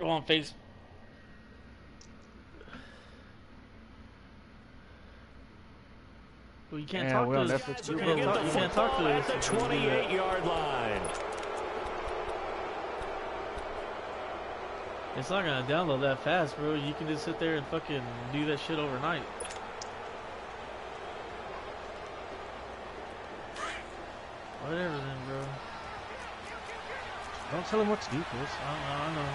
Go on, face. Well, you can't talk to us. You can't talk to us. At the 28-yard line. It's not gonna download that fast, bro. You can just sit there and fucking do that shit overnight. Whatever then, bro. Don't tell him what to do, Chris. I know.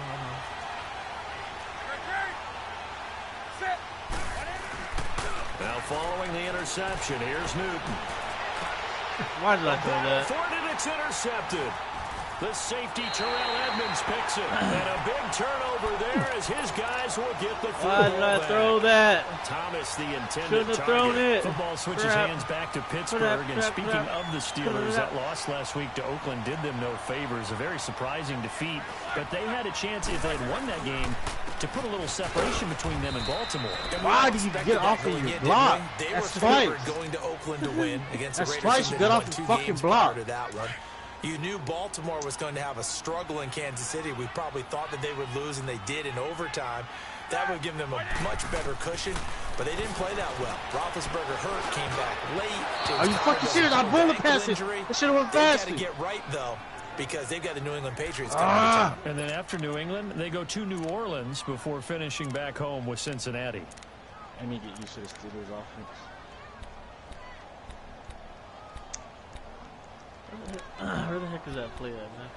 Now following the interception, here's Newton. Why did I throw that? And it's intercepted. The safety, Terrell Edmonds, picks it. And a big turnover there as his guys will get the football. Why did I throw that? Thomas, the intended Shouldn't have target. thrown it. Football switches hands back to Pittsburgh. And speaking of the Steelers, that loss last week to Oakland did them no favors. A very surprising defeat. But they had a chance, if they had won that game, to put a little separation between them and Baltimore. Why did you get off of your block? That's twice. Going to Oakland to win against the Raiders. That's twice you got off the fucking block. That one. You knew Baltimore was going to have a struggle in Kansas City. We probably thought that they would lose, and they did in overtime. That would give them a much better cushion, but they didn't play that well. Roethlisberger hurt, came back late. Are you fucking serious? I bullet passed it. That should have went faster. They got to get right, though, because they've got the New England Patriots coming to town. And then after New England, they go to New Orleans before finishing back home with Cincinnati. I need to get used to the Steelers offense. Where the heck is that play at, man?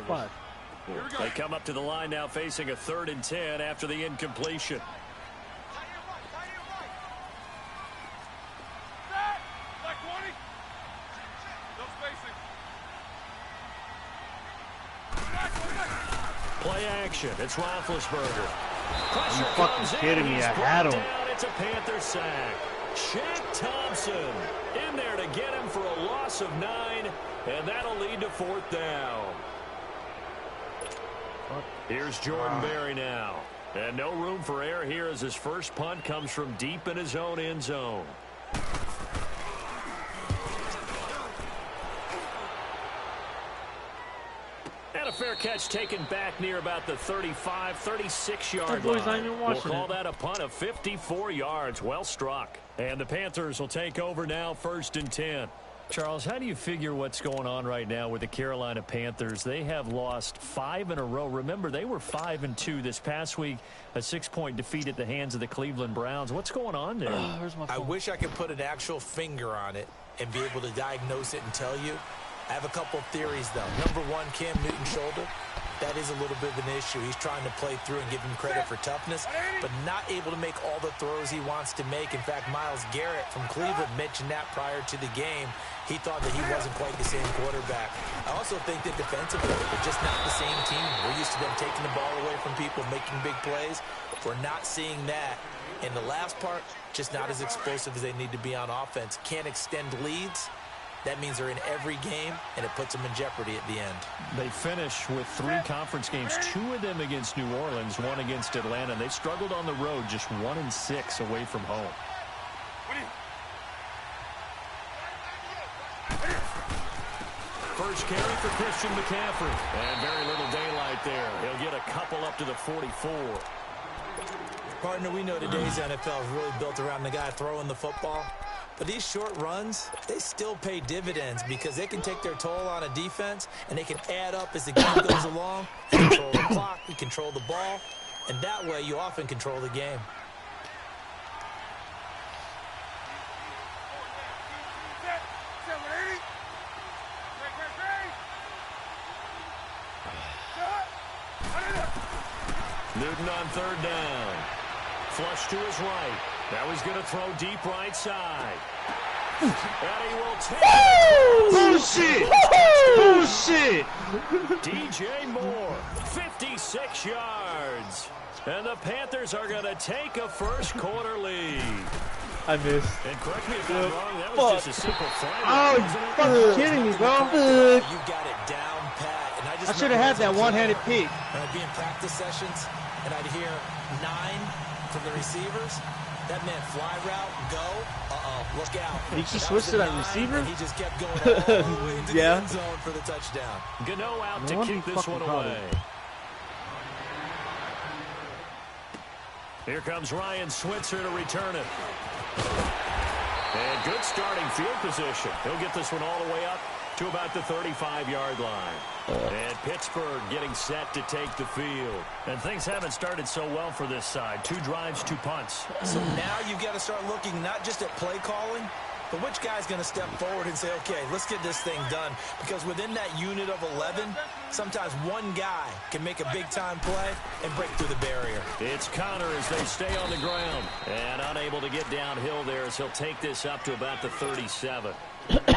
What? They come up to the line now facing a 3rd and 10 after the incompletion. Play action. It's Roethlisberger. Are you fucking kidding me? I had him. It's a Panther sack. Shaq Thompson in there to get him for a loss of 9, and that'll lead to 4th down. Here's Jordan Berry now. And no room for error here as his first punt comes from deep in his own end zone. And a fair catch taken back near about the 35, 36-yard line. We'll call that a punt of 54 yards. Well struck. And the Panthers will take over now, 1st and 10. Charles, how do you figure what's going on right now with the Carolina Panthers? They have lost 5 in a row. Remember, they were 5-2 this past week, a 6-point defeat at the hands of the Cleveland Browns. What's going on there? I wish I could put an actual finger on it and be able to diagnose it and tell you. I have a couple of theories, though. Number one, Cam Newton's shoulder. That is a little bit of an issue. He's trying to play through and give him credit for toughness, but not able to make all the throws he wants to make. In fact, Myles Garrett from Cleveland mentioned that prior to the game. He thought that he wasn't quite the same quarterback. I also think that defensively, they're just not the same team. We're used to them taking the ball away from people, making big plays. We're not seeing that. And the last part, just not as explosive as they need to be on offense. Can't extend leads. That means they're in every game, and it puts them in jeopardy at the end. They finish with 3 conference games, 2 of them against New Orleans, 1 against Atlanta. They struggled on the road, just 1-6 away from home. First carry for Christian McCaffrey. And very little daylight there. He'll get a couple up to the 44. Partner, we know today's NFL is really built around the guy throwing the football. But these short runs, they still pay dividends because they can take their toll on a defense, and they can add up as the game goes along. You control the clock, you control the ball, and that way you often control the game. Newton on 3rd down. Flush to his right. Now he's going to throw deep right side. And he will take Bullshit! Bullshit! DJ Moore, 56 yards. And the Panthers are going to take a first-quarter lead. I missed. And correct me if I'm wrong, that was just a simple flag. Oh, you fucking kidding me, bro? You got it down pat. And I should have had that one-handed pick. And I'd be in practice sessions, and I'd hear 9 from the receivers. That man fly route, go. Look out. He just switched to that receiver? He just kept going all the way into the end zone for the touchdown. Gano out to kick this one away. Here comes Ryan Switzer to return it. And good starting field position. He'll get this one all the way up to about the 35-yard line. And Pittsburgh getting set to take the field. And things haven't started so well for this side. 2 drives, 2 punts. So now you've got to start looking not just at play calling, but which guy's going to step forward and say, okay, let's get this thing done. Because within that unit of 11, sometimes one guy can make a big-time play and break through the barrier. It's Connor as they stay on the ground. And unable to get downhill there as he'll take this up to about the 37.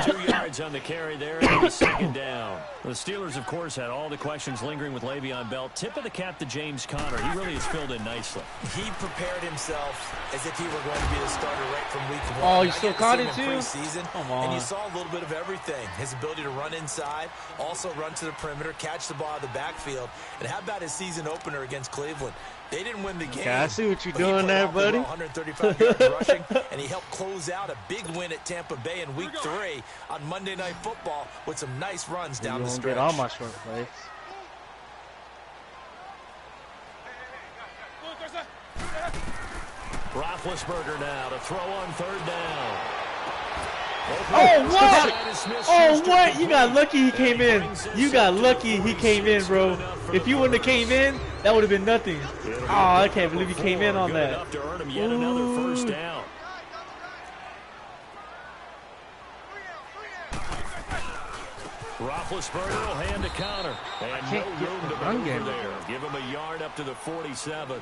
2 yards on the carry there, and the second down. The Steelers, of course, had all the questions lingering with Le'Veon Bell. Tip of the cap to James Conner. He really has filled in nicely. He prepared himself as if he were going to be the starter right from week 1. Oh, you still caught it, too? Come on. And you saw a little bit of everything. His ability to run inside, also run to the perimeter, catch the ball out of the backfield. And how about his season opener against Cleveland? They didn't win the game. Okay, I see what you're doing there, buddy. 135 yards rushing, and he helped close out a big win at Tampa Bay in Week 3 on Monday Night Football with some nice runs down the stretch. Get all my short plays. Roethlisberger now to throw on 3rd down. Oh, what? Oh, what? You got lucky he came in. You got lucky he came in, bro. If you wouldn't have came in, that would have been nothing. Oh, I can't believe he came in on that. Yet another 1st down. Roethlisberger will hand to Connor. And no room to maneuver there. Give him a yard up to the 47.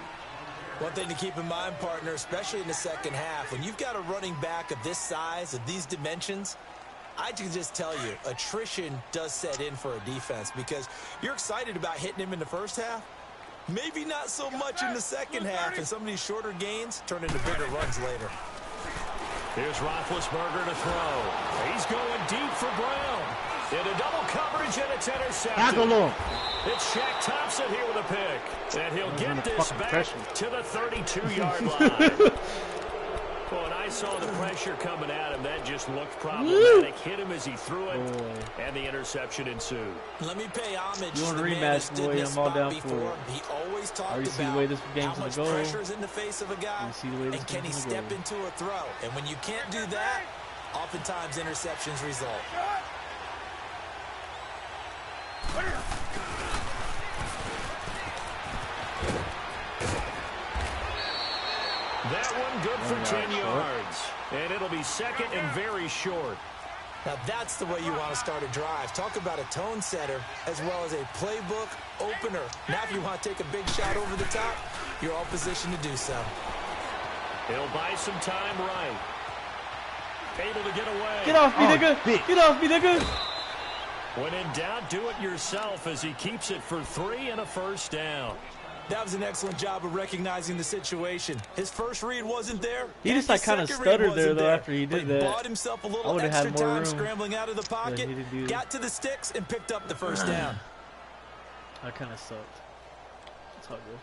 One thing to keep in mind, partner, especially in the second half, when you've got a running back of this size, of these dimensions, I can just tell you, attrition does set in for a defense because you're excited about hitting him in the first half. Maybe not so much in the second half, and some of these shorter gains turn into bigger runs later. Here's Roethlisberger to throw. He's going deep for Brown. Into double coverage, and it's intercepted. It's Shaq Thompson here with a pick. And he'll get this back to the 32-yard line. Well, and I saw the pressure coming at him. That just looked problematic. Hit him as he threw it, and the interception ensued. Let me pay homage to the man who stood in this spot before. He always talked about how much pressure is in the face of a guy, and can he step into a throw. And when you can't do that, oftentimes interceptions result. That one good for 10 yards. And it'll be 2nd and very short. Now that's the way you want to start a drive. Talk about a tone setter as well as a playbook opener. Now if you want to take a big shot over the top, you're all positioned to do so. He'll buy some time right. Able to get away. Get off me, nigga. Get off me, nigga. When in doubt, do it yourself as he keeps it for 3 and a 1st down. That was an excellent job of recognizing the situation. His first read wasn't there. He just like kind of stuttered there though after he did that. Bought himself a little extra time scrambling out of the pocket, got to the sticks, and picked up the 1st down. That kind of sucked. It's all good.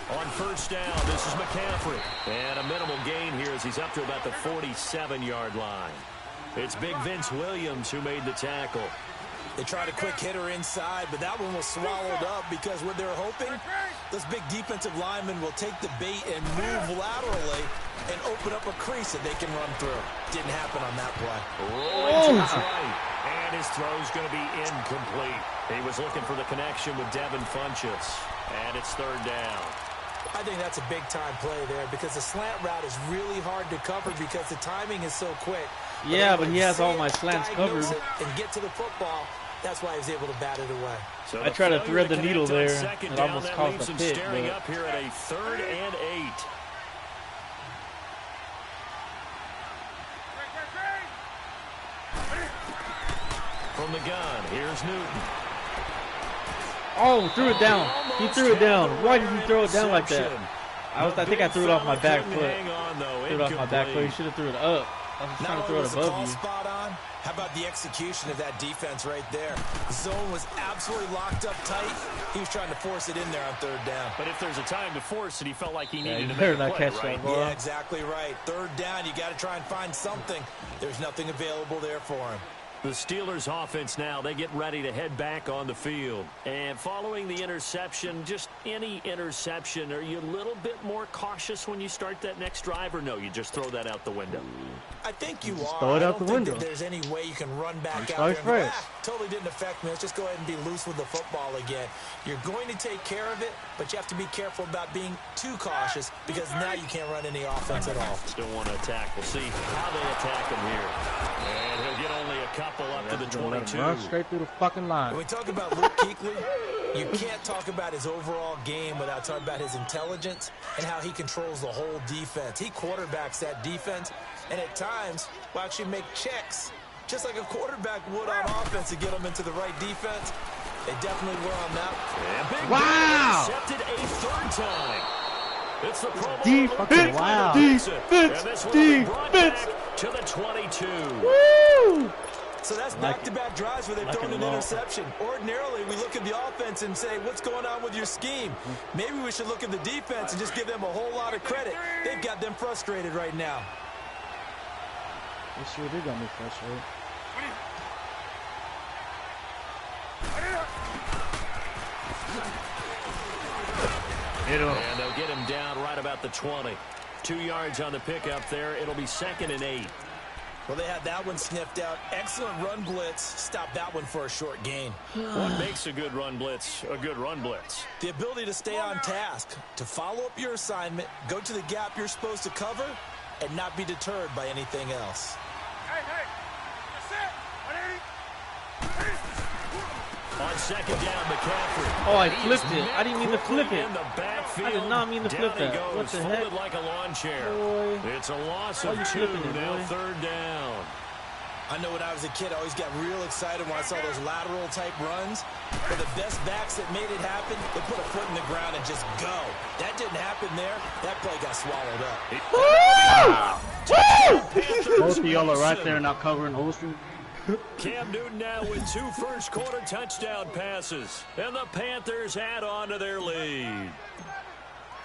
On 1st down, this is McCaffrey. And a minimal gain here as he's up to about the 47-yard line. It's big Vince Williams who made the tackle. They tried a quick hitter inside, but that one was swallowed up because what they're hoping, this big defensive lineman will take the bait and move laterally and open up a crease that they can run through. Didn't happen on that play. Rolling to his right, and his throw's going to be incomplete. He was looking for the connection with Devin Funchess, and it's 3rd down. I think that's a big-time play there because the slant route is really hard to cover because the timing is so quick. Yeah, but he has all my slants covered. And get to the football. That's why he was able to bat it away. So I tried to thread the needle there. It almost caused a pick. Staring up here at a 3rd and 8. From the gun, here's Newton. Oh, threw it down. He threw it down. Why did he throw it down like that? I think I threw it off my back foot. Threw it off my back foot. He should have threw it up. I was Not trying to throw only it was the call above you. spot on, how about the execution of that defense right there? The zone was absolutely locked up tight. He was trying to force it in there on third down. But if there's a time to force it, he felt like he needed to better make a not play, catch right? that ball. Yeah, exactly right. Third down, you got to try and find something. There's nothing available there for him. The Steelers offense now, they get ready to head back on the field. And following the interception, just any interception, are you a little bit more cautious when you start that next drive, or no, you just throw that out the window? I think you are. throw it I out don't the think window. that there's any way you can run back out Nice there and go, fresh. totally didn't affect me. Let's just go ahead and be loose with the football again. You're going to take care of it, but you have to be careful about being too cautious because now you can't run any offense at all. Still want to attack. We'll see how they attack him here. And he'll get only a couple up to the 22. Run straight through the fucking line. When we talk about Luke Kuechly, you can't talk about his overall game without talking about his intelligence and how he controls the whole defense. He quarterbacks that defense, and at times will actually make checks, just like a quarterback would on offense to get them into the right defense. They definitely were on that. And Big Wow. Ben intercepted a third time. It's the Pro Bowl. Defense. Wow. Defense. And this one will be brought Defense. back to the 22. Woo! So that's back-to-back drives where they've thrown an interception. Ordinarily, we look at the offense and say, what's going on with your scheme? Maybe we should look at the defense and just give them a whole lot of credit. They've got them frustrated right now. They sure did got me frustrated. And they'll get him down right about the 20. 2 yards on the pickup there. It'll be 2nd and 8. Well, they had that one sniffed out. Excellent run blitz. Stop that one for a short gain. What makes a good run blitz a good run blitz? The ability to stay on task, to follow up your assignment, go to the gap you're supposed to cover, and not be deterred by anything else. On 2nd down, McCaffrey. Oh, I flipped it. I didn't mean to flip it. In the backfield. I did not mean to flip Down he that. goes, What the folded heck? like a lawn chair. Boy. It's a loss Why of you 2. flipping it, Now boy? 3rd down. I know when I was a kid, I always got real excited when I saw those lateral-type runs. For the best backs that made it happen, they put a foot in the ground and just go. That didn't happen there. That play got swallowed up. Woo! Both of y'all are right there not covering Olsen. Cam Newton now with 2 first-quarter touchdown passes. And the Panthers add on to their lead.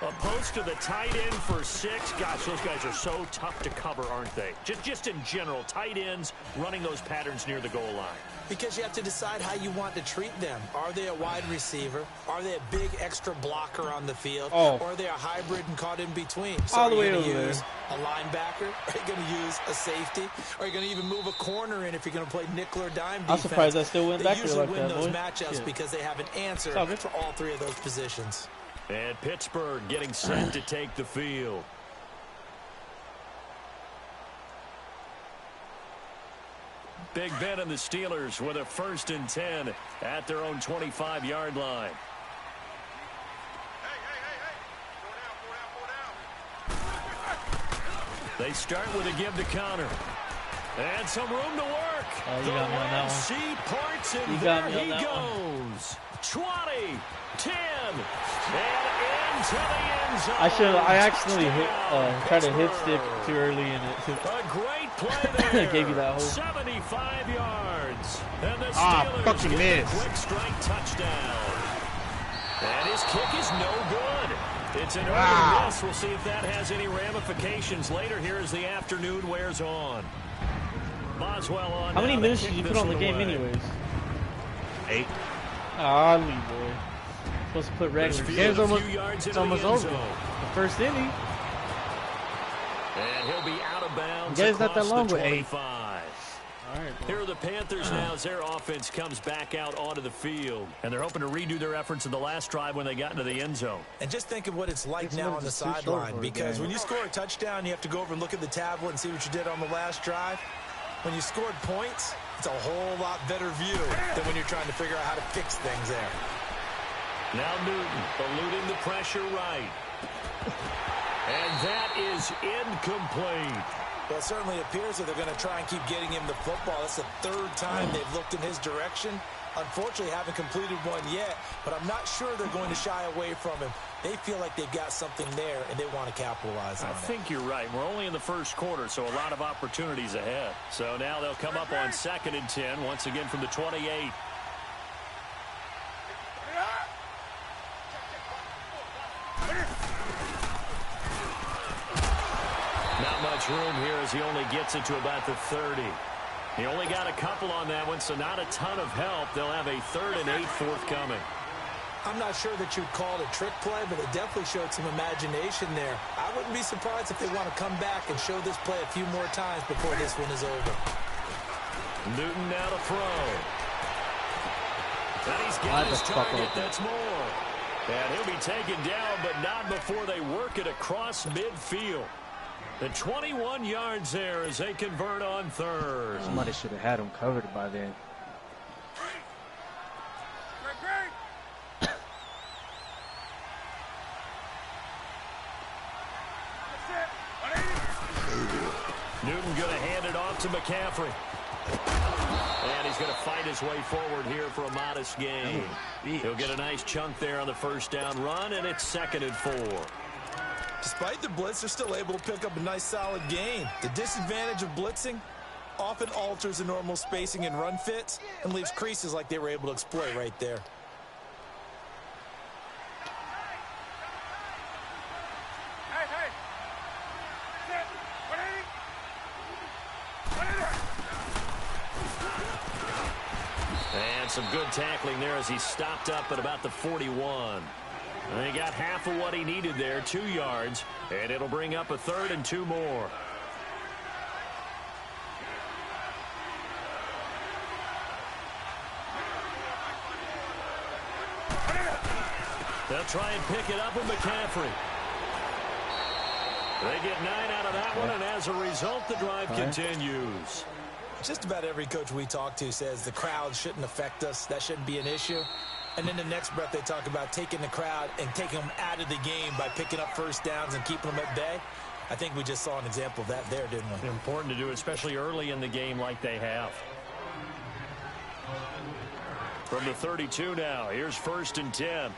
A post to the tight end for 6. Gosh, those guys are so tough to cover, aren't they? Just in general, tight ends running those patterns near the goal line. Because you have to decide how you want to treat them. Are they a wide receiver? Are they a big extra blocker on the field? Oh. Or are they a hybrid and caught in between? So All the way are you over going to there. use a linebacker? Are you going to use a safety? Are you going to even move a corner in if you're going to play nickel or dime defense? I'm surprised I still went They back there usually like win that, those boy. matchups Shit. because they have an answer all good. for all 3 of those positions. And Pittsburgh getting set to take the field. Big Ben and the Steelers with a 1st and 10 at their own 25-yard line. They start with a give to Connor. And some room to work. Oh, you The got me on that Red one. Sea parts, and You there got me on he that goes. 20, 10, and into the end zone. I accidentally Touchdown, tried to hit Pittsburgh. stick too early in it. A great play there. Gave you that hole. 75 yards. And the Ah, Steelers fucking get missed. the quick strike touchdown. And his kick is no good. It's an early miss. We'll see if that has any ramifications later here as the afternoon wears on. Boswell on. How many now to minutes kick did you this put on the one game away. anyways? 8. Ah, boy. Supposed to put This regular. field Game's a almost- few yards it's into the almost end over. zone. The first inning. And he'll be out of bounds. You guys not that across long the with 8. 25. All right, Here are the Panthers now as their offense comes back out onto the field. And they're hoping to redo their efforts in the last drive when they got into the end zone. And just think of what it's like It's now not on the just too short sideline. for a Because game. when you score a touchdown, you have to go over and look at the tablet and see what you did on the last drive. When you scored points, it's a whole lot better view than when you're trying to figure out how to fix things there. Now Newton eluding the pressure right. And that is incomplete. Well, it certainly appears that they're going to try and keep getting him the football. That's the 3rd time they've looked in his direction, Unfortunately, haven't completed one yet, but I'm not sure they're going to shy away from him. They feel like they've got something there, and they want to capitalize on it. I think you're right. We're only in the first quarter, so a lot of opportunities ahead. So now they'll come up on 2nd and 10, once again from the 28. Not much room here as he only gets it to about the 30. He only got a couple on that one, so not a ton of help. They'll have a 3rd and 8 forthcoming. I'm not sure that you'd call it a trick play, but it definitely showed some imagination there. I wouldn't be surprised if they want to come back and show this play a few more times before this one is over. Newton now to throw. And he's got his target. That's more. And he'll be taken down, but not before they work it across midfield. The 21 yards there as they convert on 3rd. Somebody should have had him covered by then. Newton going to hand it off to McCaffrey. And he's going to fight his way forward here for a modest gain. He'll get a nice chunk there on the 1st down run, and it's 2nd and 4. Despite the blitz, they're still able to pick up a nice solid gain. The disadvantage of blitzing often alters the normal spacing and run fits and leaves creases like they were able to exploit right there. And some good tackling there as he stopped up at about the 41. And he got half of what he needed there, 2 yards, and it'll bring up a 3rd and 2 more. They'll try and pick it up with McCaffrey. They get 9 out of that one, and as a result, the drive continues. Just about every coach we talk to says the crowd shouldn't affect us. That shouldn't be an issue. And in the next breath, they talk about taking the crowd and taking them out of the game by picking up 1st downs and keeping them at bay. I think we just saw an example of that there, didn't we? Important to do, especially early in the game like they have. From the 32 now, here's 1st and 10.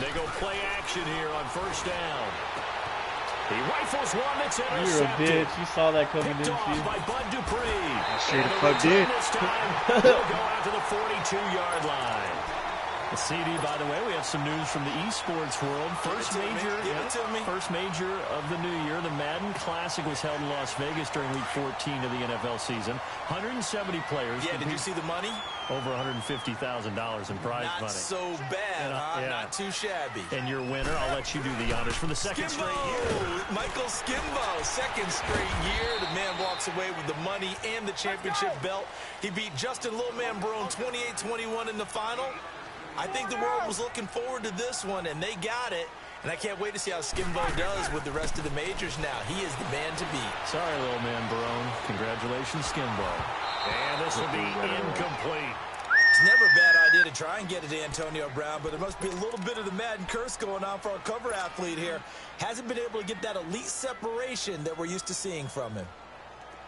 They go play action here on 1st down. He rifles one that's intercepted. You're a bitch. You saw that coming, didn't you? By Bud Dupree. Straight the fuck did. This time, he'll go out to the 42-yard line. The CD, by the way, we have some news from the esports world. First major of the new year. The Madden Classic was held in Las Vegas during Week 14 of the NFL season. 170 players. Yeah, did you see the money? Over $150,000 in prize money. Not so bad, huh? Yeah. Not too shabby. And your winner, I'll let you do the honors for the 2nd straight year. Michael Skimbo, 2nd straight year. The man walks away with the money and the championship belt. He beat Justin Little Man Brown 28-21 in the final. I think the world was looking forward to this one, and they got it. And I can't wait to see how Skimbo does with the rest of the majors now. He is the man to beat. Sorry, Little Man Barone. Congratulations, Skimbo. And this will be incomplete. It's never a bad idea to try and get it to Antonio Brown, but there must be a little bit of the Madden curse going on for our cover athlete here. Hasn't been able to get that elite separation that we're used to seeing from him.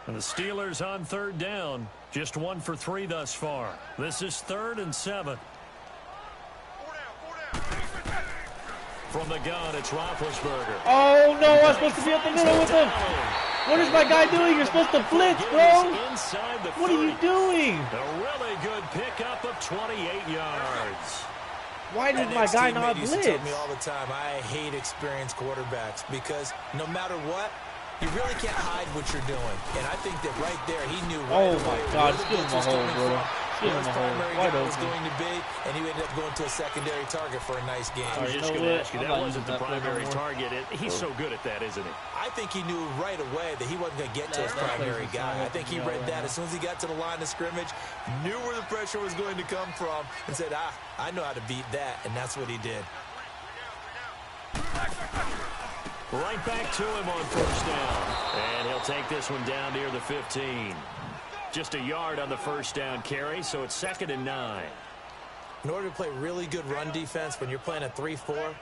And the Steelers on 3rd down. Just 1 for 3 thus far. This is 3rd and 7. From the gun, it's Roethlisberger. Oh, no, I'm supposed to be up the middle with him. What is my guy doing? You're supposed to blitz, bro. What are you doing? A really good pickup of 28 yards. Why did my guy not blitz? Tell me all the time, I hate experienced quarterbacks because no matter what, you really can't hide what you're doing. And I think that right there, he knew right away. Oh, my God. Just give him a hole, bro. Give him a hole. Wide was going to be, and he ended up going to a secondary target for a nice game. I was just going to ask you, that wasn't the primary target. He's so good at that, isn't he? I think he knew right away that he wasn't going to get to his primary guy. I think he read that as soon as he got to the line of scrimmage, knew where the pressure was going to come from, and said, I know how to beat that, and that's what he did. Right back to him on 1st down. And he'll take this one down near the 15. Just a yard on the 1st down carry, so it's 2nd and 9. In order to play really good run defense when you're playing a 3-4,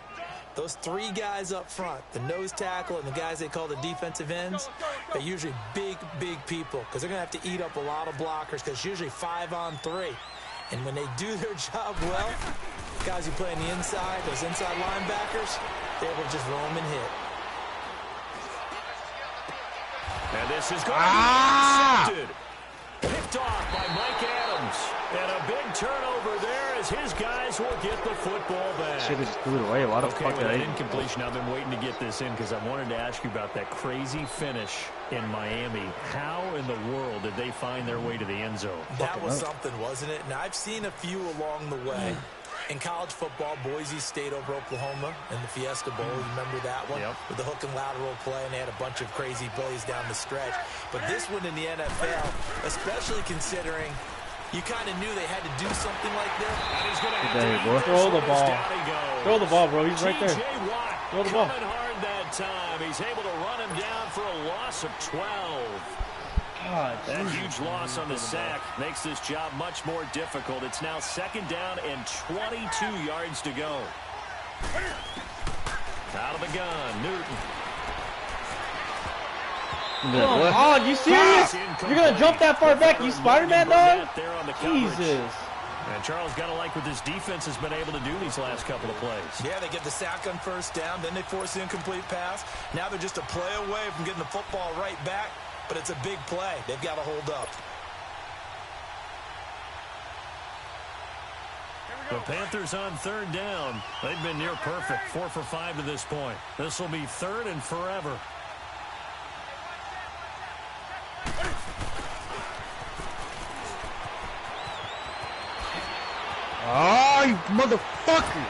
those three guys up front, the nose tackle and the guys they call the defensive ends, are usually big, big people because they're going to have to eat up a lot of blockers because it's usually 5-on-3. And when they do their job well, guys who play on the inside, those inside linebackers, they're able to just roam and hit. And this is going to be intercepted. Picked off by Mike Adams. And a big turnover there as his guys will get the football back. Should have just threw it away. Why the fuck with did that I incompletion, I've been waiting to get this in because I wanted to ask you about that crazy finish in Miami. How in the world did they find their way to the end zone? That was something, wasn't it? And I've seen a few along the way. In college football, Boise State over Oklahoma in the Fiesta Bowl. You remember that one? Yep. With the hook and lateral play, and they had a bunch of crazy plays down the stretch. But this one in the NFL, especially considering you kind of knew they had to do something like this. And he's going to have to throw the ball. Throw the ball, bro. He's right there. Throw the ball. Coming hard that time. He's able to run him down for a loss of 12. God, that huge loss on the sack makes this job much more difficult. It's now 2nd down and 22 yards to go. Out of the gun, Newton. Come on, you serious? You're going to jump that far back, you Spider-Man, dog? Jesus. And Charles got to like what this defense has been able to do these last couple of plays. Yeah, they get the sack on 1st down, then they force the incomplete pass. Now they're just a play away from getting the football right back. But it's a big play. They've got to hold up. The Panthers on 3rd down. They've been near perfect. 4 for 5 to this point. This will be 3rd and forever. Oh, you motherfucker!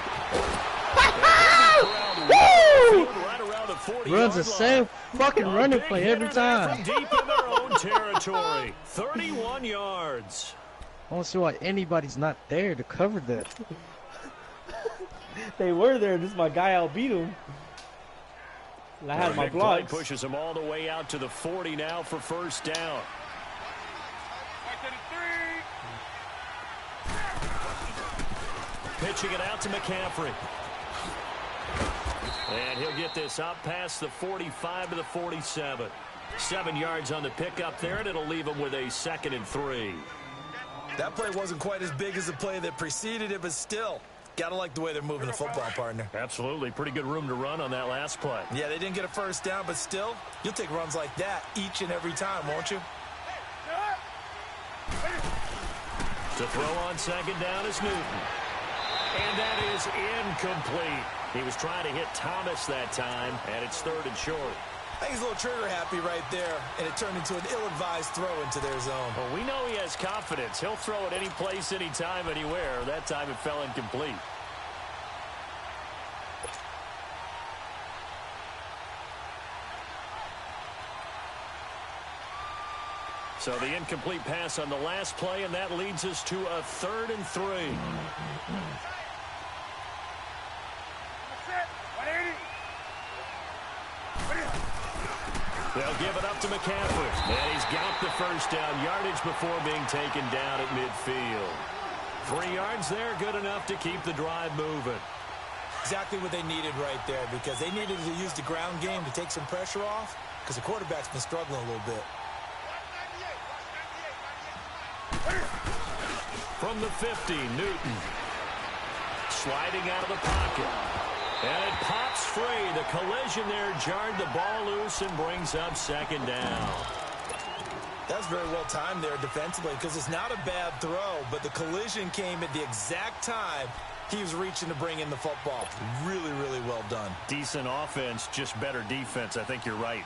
Runs the same fucking running play every time. From deep in their own territory. 31 yards. I don't see why anybody's not there to cover that. They were there, just my guy outbeat him. I had my blocks. Pushes him all the way out to the 40 now for 1st down. Pitching it out to McCaffrey. And he'll get this up past the 45 to the 47. 7 yards on the pickup there, and it'll leave him with a 2nd and 3. That play wasn't quite as big as the play that preceded it, but still, gotta like the way they're moving the football, partner. Absolutely. Pretty good room to run on that last play. Yeah, they didn't get a 1st down, but still, you'll take runs like that each and every time, won't you? To throw on 2nd down is Newton. And that is incomplete. He was trying to hit Thomas that time, and it's 3rd and short. I think he's a little trigger happy right there, and it turned into an ill-advised throw into their zone. Well, we know he has confidence. He'll throw it any place, anytime, anywhere. That time it fell incomplete. So the incomplete pass on the last play, and that leads us to a 3rd and 3. They'll give it up to McCaffrey. And he's got the 1st down yardage before being taken down at midfield. 3 yards there, good enough to keep the drive moving. Exactly what they needed right there, because they needed to use the ground game to take some pressure off, because the quarterback's been struggling a little bit. From the 50, Newton. Sliding out of the pocket. And it pops free. The collision there jarred the ball loose and brings up 2nd down. That's very well timed there defensively, because it's not a bad throw, but the collision came at the exact time he was reaching to bring in the football. Really, really well done. Decent offense, just better defense. I think you're right.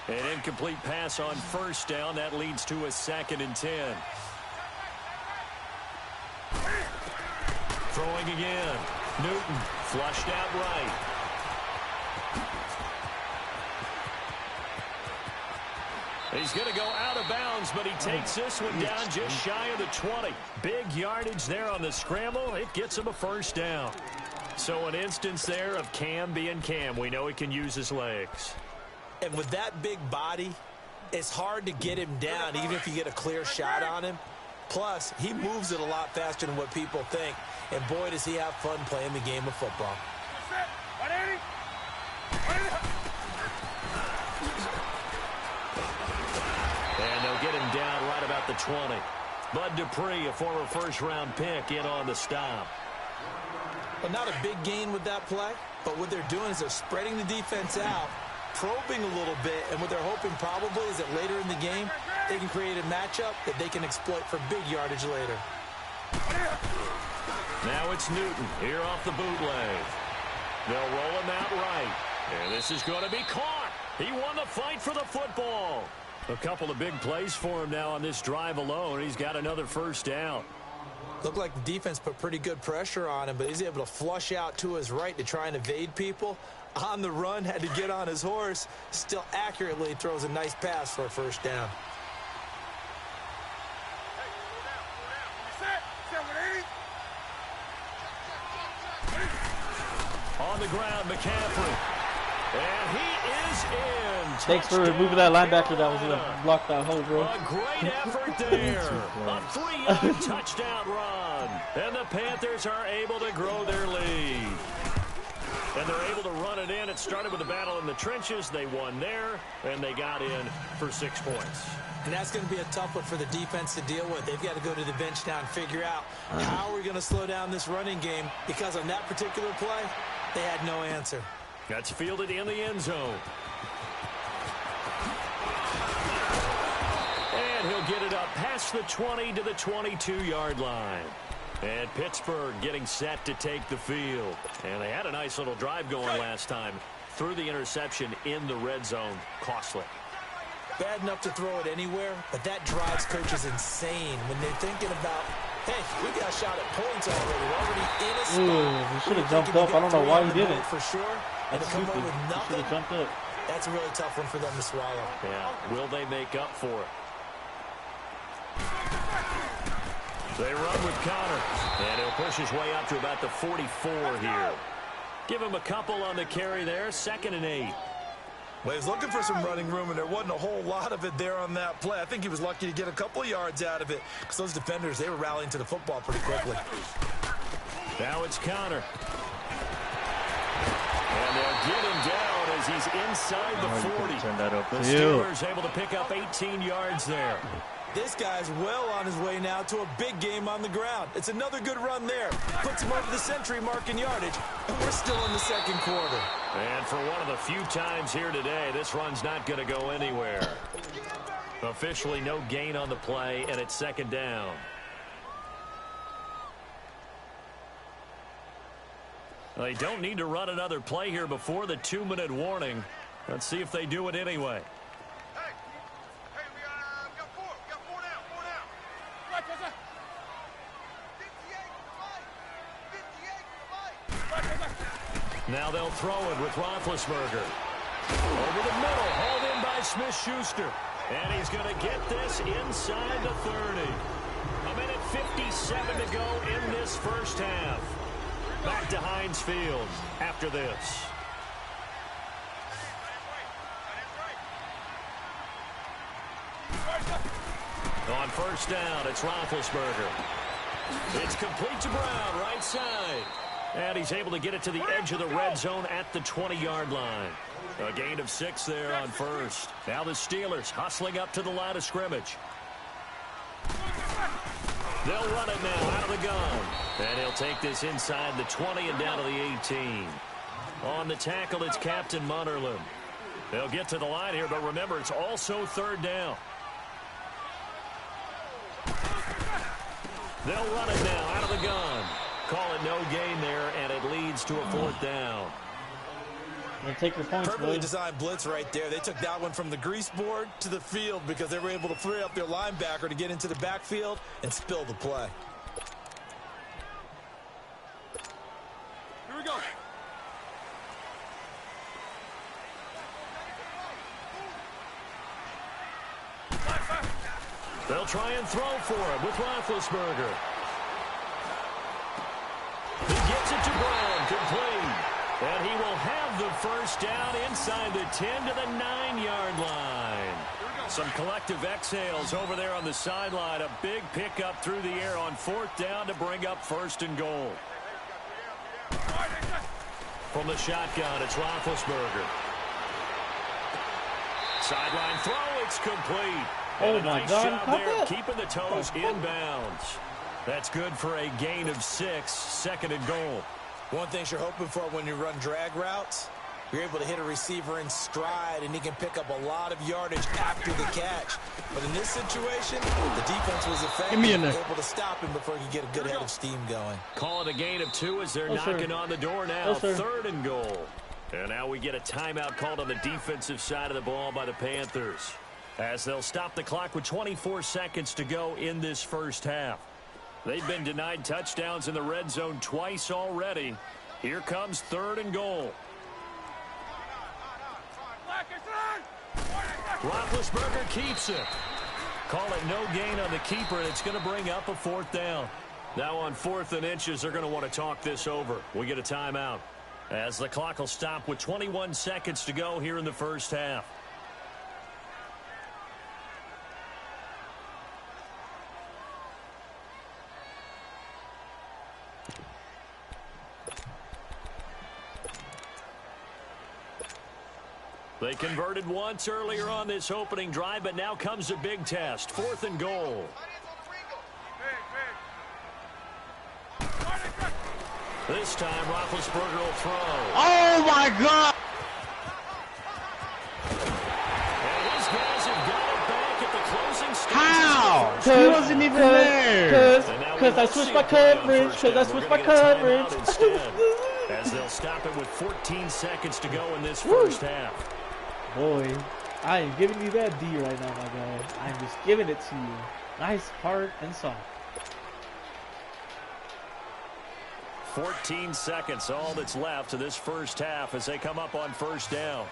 An incomplete pass on 1st down. That leads to a 2nd and 10. Throwing again. Newton flushed out right. He's going to go out of bounds, but he takes this one down just shy of the 20. Big yardage there on the scramble. It gets him a 1st down. So an instance there of Cam being Cam. We know he can use his legs. And with that big body, it's hard to get him down, even if you get a clear shot on him. Plus, he moves it a lot faster than what people think. And boy, does he have fun playing the game of football. And they'll get him down right about the 20. Bud Dupree, a former first-round pick, in on the stop. Well, not a big gain with that play, but what they're doing is they're spreading the defense out, probing a little bit, and what they're hoping probably is that later in the game, they can create a matchup that they can exploit for big yardage later. Now it's Newton here off the bootleg. They'll roll him out right. And this is going to be caught. He won the fight for the football. A couple of big plays for him now on this drive alone. He's got another first down. Looked like the defense put pretty good pressure on him, but he's able to flush out to his right to try and evade people. On the run, had to get on his horse. Still accurately throws a nice pass for a first down. On the ground, McCaffrey. And he is in. Thanks for removing that linebacker that was going to block that hole, bro. A great effort there. A 3-yard touchdown run. And the Panthers are able to grow their lead. And they're able to run it in. It started with a battle in the trenches. They won there, and they got in for 6 points. And that's going to be a tough one for the defense to deal with. They've got to go to the bench now and figure out how are we going to slow down this running game, because on that particular play, they had no answer. That's fielded in the end zone. And he'll get it up past the 20 to the 22-yard line. And Pittsburgh getting set to take the field. And they had a nice little drive going last time. Threw the interception in the red zone. Costly. Bad enough to throw it anywhere, but that drives coaches insane when they're thinking about, hey, we got a shot at points already. We're already in a spot. Ooh, he should have jumped up. I don't know why he didn't. For sure. And to come up with nothing, should have jumped up. That's a really tough one for them to swallow. Yeah, will they make up for it? They run with Connor, and he'll push his way up to about the 44 here. Give him a couple on the carry there, 2nd and 8. Well, he was looking for some running room, and there wasn't a whole lot of it there on that play. I think he was lucky to get a couple of yards out of it, because those defenders, they were rallying to the football pretty quickly. Now it's Connor. And they'll get him down as he's inside the 40. Turn that up. The Steelers able to pick up 18 yards there. This guy's well on his way now to a big game on the ground. It's another good run there. Puts him over the century mark in yardage, and we're still in the second quarter. And for one of the few times here today, this run's not going to go anywhere. Officially no gain on the play, and it's 2nd down. They don't need to run another play here before the 2-minute warning. Let's see if they do it anyway. Now they'll throw it with Roethlisberger. Over the middle, hauled in by Smith-Schuster. And he's going to get this inside the 30. 1:57 to go in this first half. Back to Heinz Field after this. On first down, it's Roethlisberger. It's complete to Brown, right side. And he's able to get it to the edge of the red zone at the 20-yard line. A gain of 6 there on first. Now the Steelers hustling up to the line of scrimmage. They'll run it now out of the gun. And he'll take this inside the 20 and down to the 18. On the tackle, it's Captain Munnerlyn. They'll get to the line here, but remember, it's also 3rd down. They'll run it now out of the gun. Call it no gain there, and it leads to a 4th down. Take your points, Perfectly designed blitz right there. They took that one from the grease board to the field because they were able to free up their linebacker to get into the backfield and spill the play. Here we go. They'll try and throw for it with Roethlisberger. He gets it to Brown, complete. And he will have the first down inside the 10 to the 9-yard line. Some collective exhales over there on the sideline. A big pickup through the air on 4th down to bring up 1st and goal. From the shotgun, it's Roethlisberger. Sideline throw, it's complete. Oh and a my nice God, job caught there, that? keeping the toes inbounds. That's good for a gain of 6, 2nd and goal. One thing you're hoping for when you run drag routes, you're able to hit a receiver in stride, and he can pick up a lot of yardage after the catch. But in this situation, the defense was effective, able to stop him before he could get a good head of steam going. Call it a gain of 2 as they're knocking on the door now. 3rd and goal. And now we get a timeout called on the defensive side of the ball by the Panthers, as they'll stop the clock with 24 seconds to go in this first half. They've been denied touchdowns in the red zone twice already. Here comes 3rd and goal. Roethlisberger keeps it. Call it no gain on the keeper, and it's going to bring up a 4th down. Now on 4th and inches, they're going to want to talk this over. We get a timeout, as the clock will stop with 21 seconds to go here in the first half. They converted once earlier on this opening drive, but now comes a big test. 4th and goal. This time, Roethlisberger will throw. Oh, my God! And his guys have got it back at the closing stages. How? He wasn't even there. Because I switched my coverage. Because I switched my coverage. As they'll stop it with 14 seconds to go in this first half. Boy, I am giving you that D right now, my guy. I'm just giving it to you. Nice, hard, and soft. 14 seconds, all that's left to this first half as they come up on 1st down.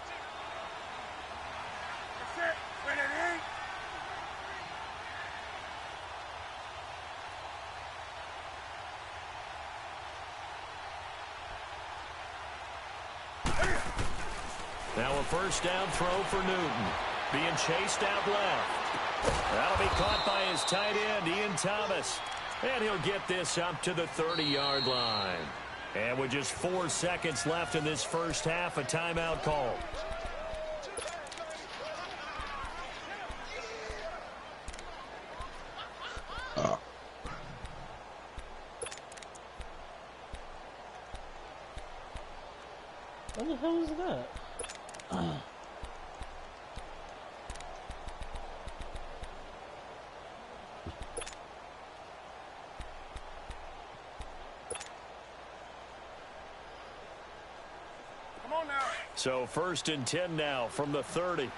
Now a 1st down throw for Newton. Being chased out left. That'll be caught by his tight end, Ian Thomas. And he'll get this up to the 30-yard line. And with just 4 seconds left in this first half, a timeout call. What the hell is that? So 1st and 10 now from the 30.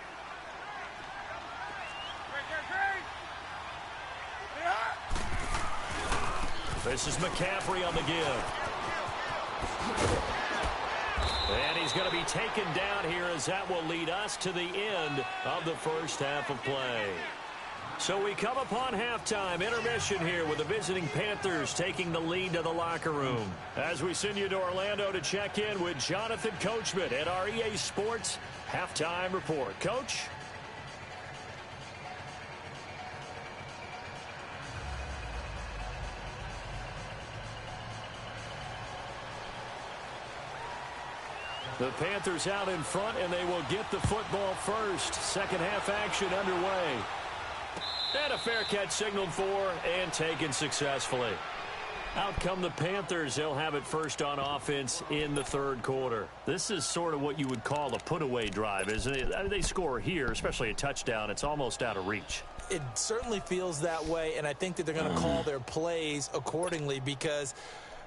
This is McCaffrey on the give. And he's going to be taken down here as that will lead us to the end of the first half of play. So we come upon halftime, intermission here with the visiting Panthers taking the lead to the locker room. As we send you to Orlando to check in with Jonathan Coachman at our EA Sports Halftime Report. Coach? The Panthers out in front, and they will get the football first. Second half action underway. And a fair catch signaled for and taken successfully. Out come the Panthers. They'll have it first on offense in the 3rd quarter. This is sort of what you would call a put-away drive, isn't it? I mean, they score here, especially a touchdown. It's almost out of reach. It certainly feels that way, and I think that they're going to call their plays accordingly, because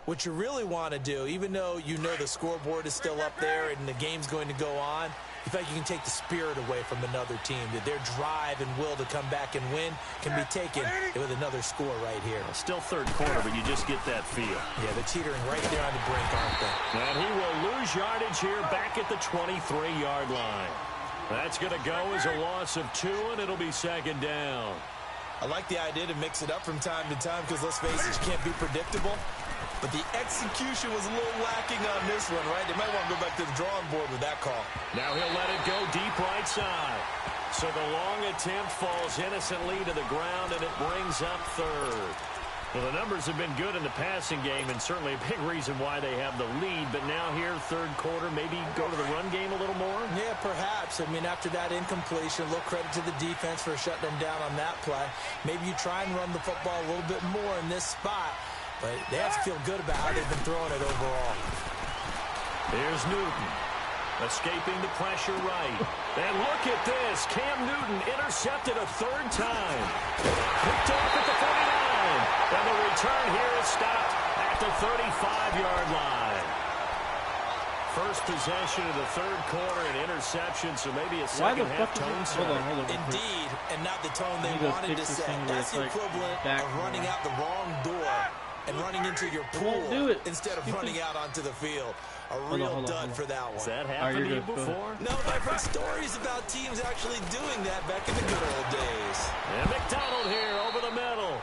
what you really want to do, even though you know the scoreboard is still up there and the game's going to go on, you feel like you can take the spirit away from another team, that their drive and will to come back and win can be taken with another score right here. Well, still 3rd quarter, but you just get that feel. Yeah, they're teetering right there on the brink, aren't they? And he will lose yardage here back at the 23-yard line. That's going to go as a loss of 2, and it'll be 2nd down. I like the idea to mix it up from time to time because, let's face it, you can't be predictable. But the execution was a little lacking on this one, right? They might want to go back to the drawing board with that call. Now he'll let it go deep right side. So the long attempt falls innocently to the ground, and it brings up third. Well, the numbers have been good in the passing game, and certainly a big reason why they have the lead. But now here, third quarter, maybe go to the run game a little more? Yeah, perhaps. I mean, after that incompletion, a little credit to the defense for shutting them down on that play. Maybe you try and run the football a little bit more in this spot. But they have to feel good about how they've been throwing it overall. Here's Newton. Escaping the pressure right. And look at this. Cam Newton intercepted a third time. Picked off at the 49. And the return here is stopped at the 35-yard line. First possession of the third quarter, an interception, so maybe a second half tone set. Hold on. Indeed, and not the tone they wanted to set. That's the equivalent of running out the wrong door and running into your pool instead of running out onto the field. A real dud for that one. Has that happened to you before? No, I've heard stories about teams actually doing that back in the good old days. And McDonald here over the middle.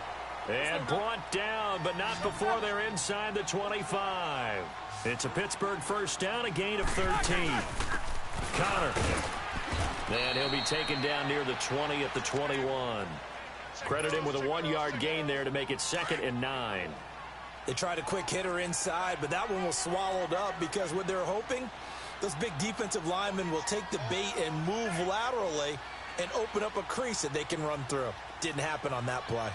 And brought down, but not before they're inside the 25. It's a Pittsburgh first down, a gain of 13. Connor. And he'll be taken down near the 20 at the 21. Credit him with a 1-yard gain there to make it 2nd and 9. They tried a quick hitter inside, but that one was swallowed up because what they're hoping, those big defensive linemen will take the bait and move laterally and open up a crease that they can run through. Didn't happen on that play.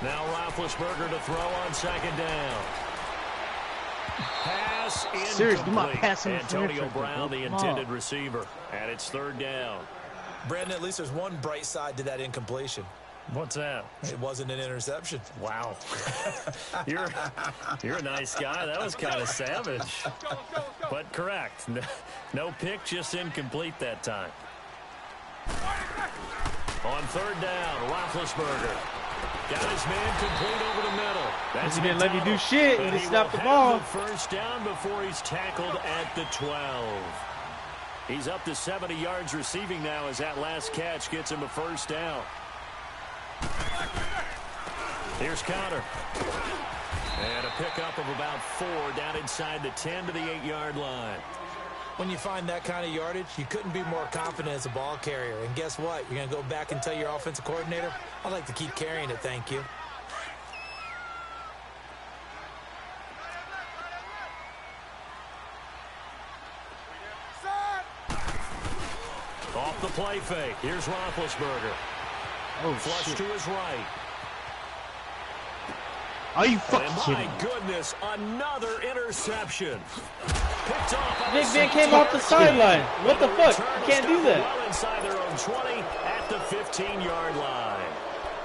Now Roethlisberger to throw on 2nd down. Pass incomplete. Antonio Brown, the intended receiver. And it's 3rd down. Brandon, at least there's one bright side to that incompletion. What's that? It wasn't an interception. Wow. You're a nice guy. That was kind of savage. But correct. No pick, just incomplete that time. On 3rd down, Roethlisberger. Got his man complete over the middle. He didn't let me do shit when he snapped the ball. First down before he's tackled at the 12. He's up to 70 yards receiving now as that last catch gets him a first down. Here's Connor. And a pickup of about 4 down inside the 10 to the 8-yard line. When you find that kind of yardage, you couldn't be more confident as a ball carrier. And guess what? You're going to go back and tell your offensive coordinator, I'd like to keep carrying it, thank you. Off the play fake. Here's Roethlisberger. Flush to his right. Are you fucking kidding? My goodness, another interception. Picked off. Big Ben came off the sideline. What the fuck? You can't do that. Well inside their own 20 at the 15-yard line.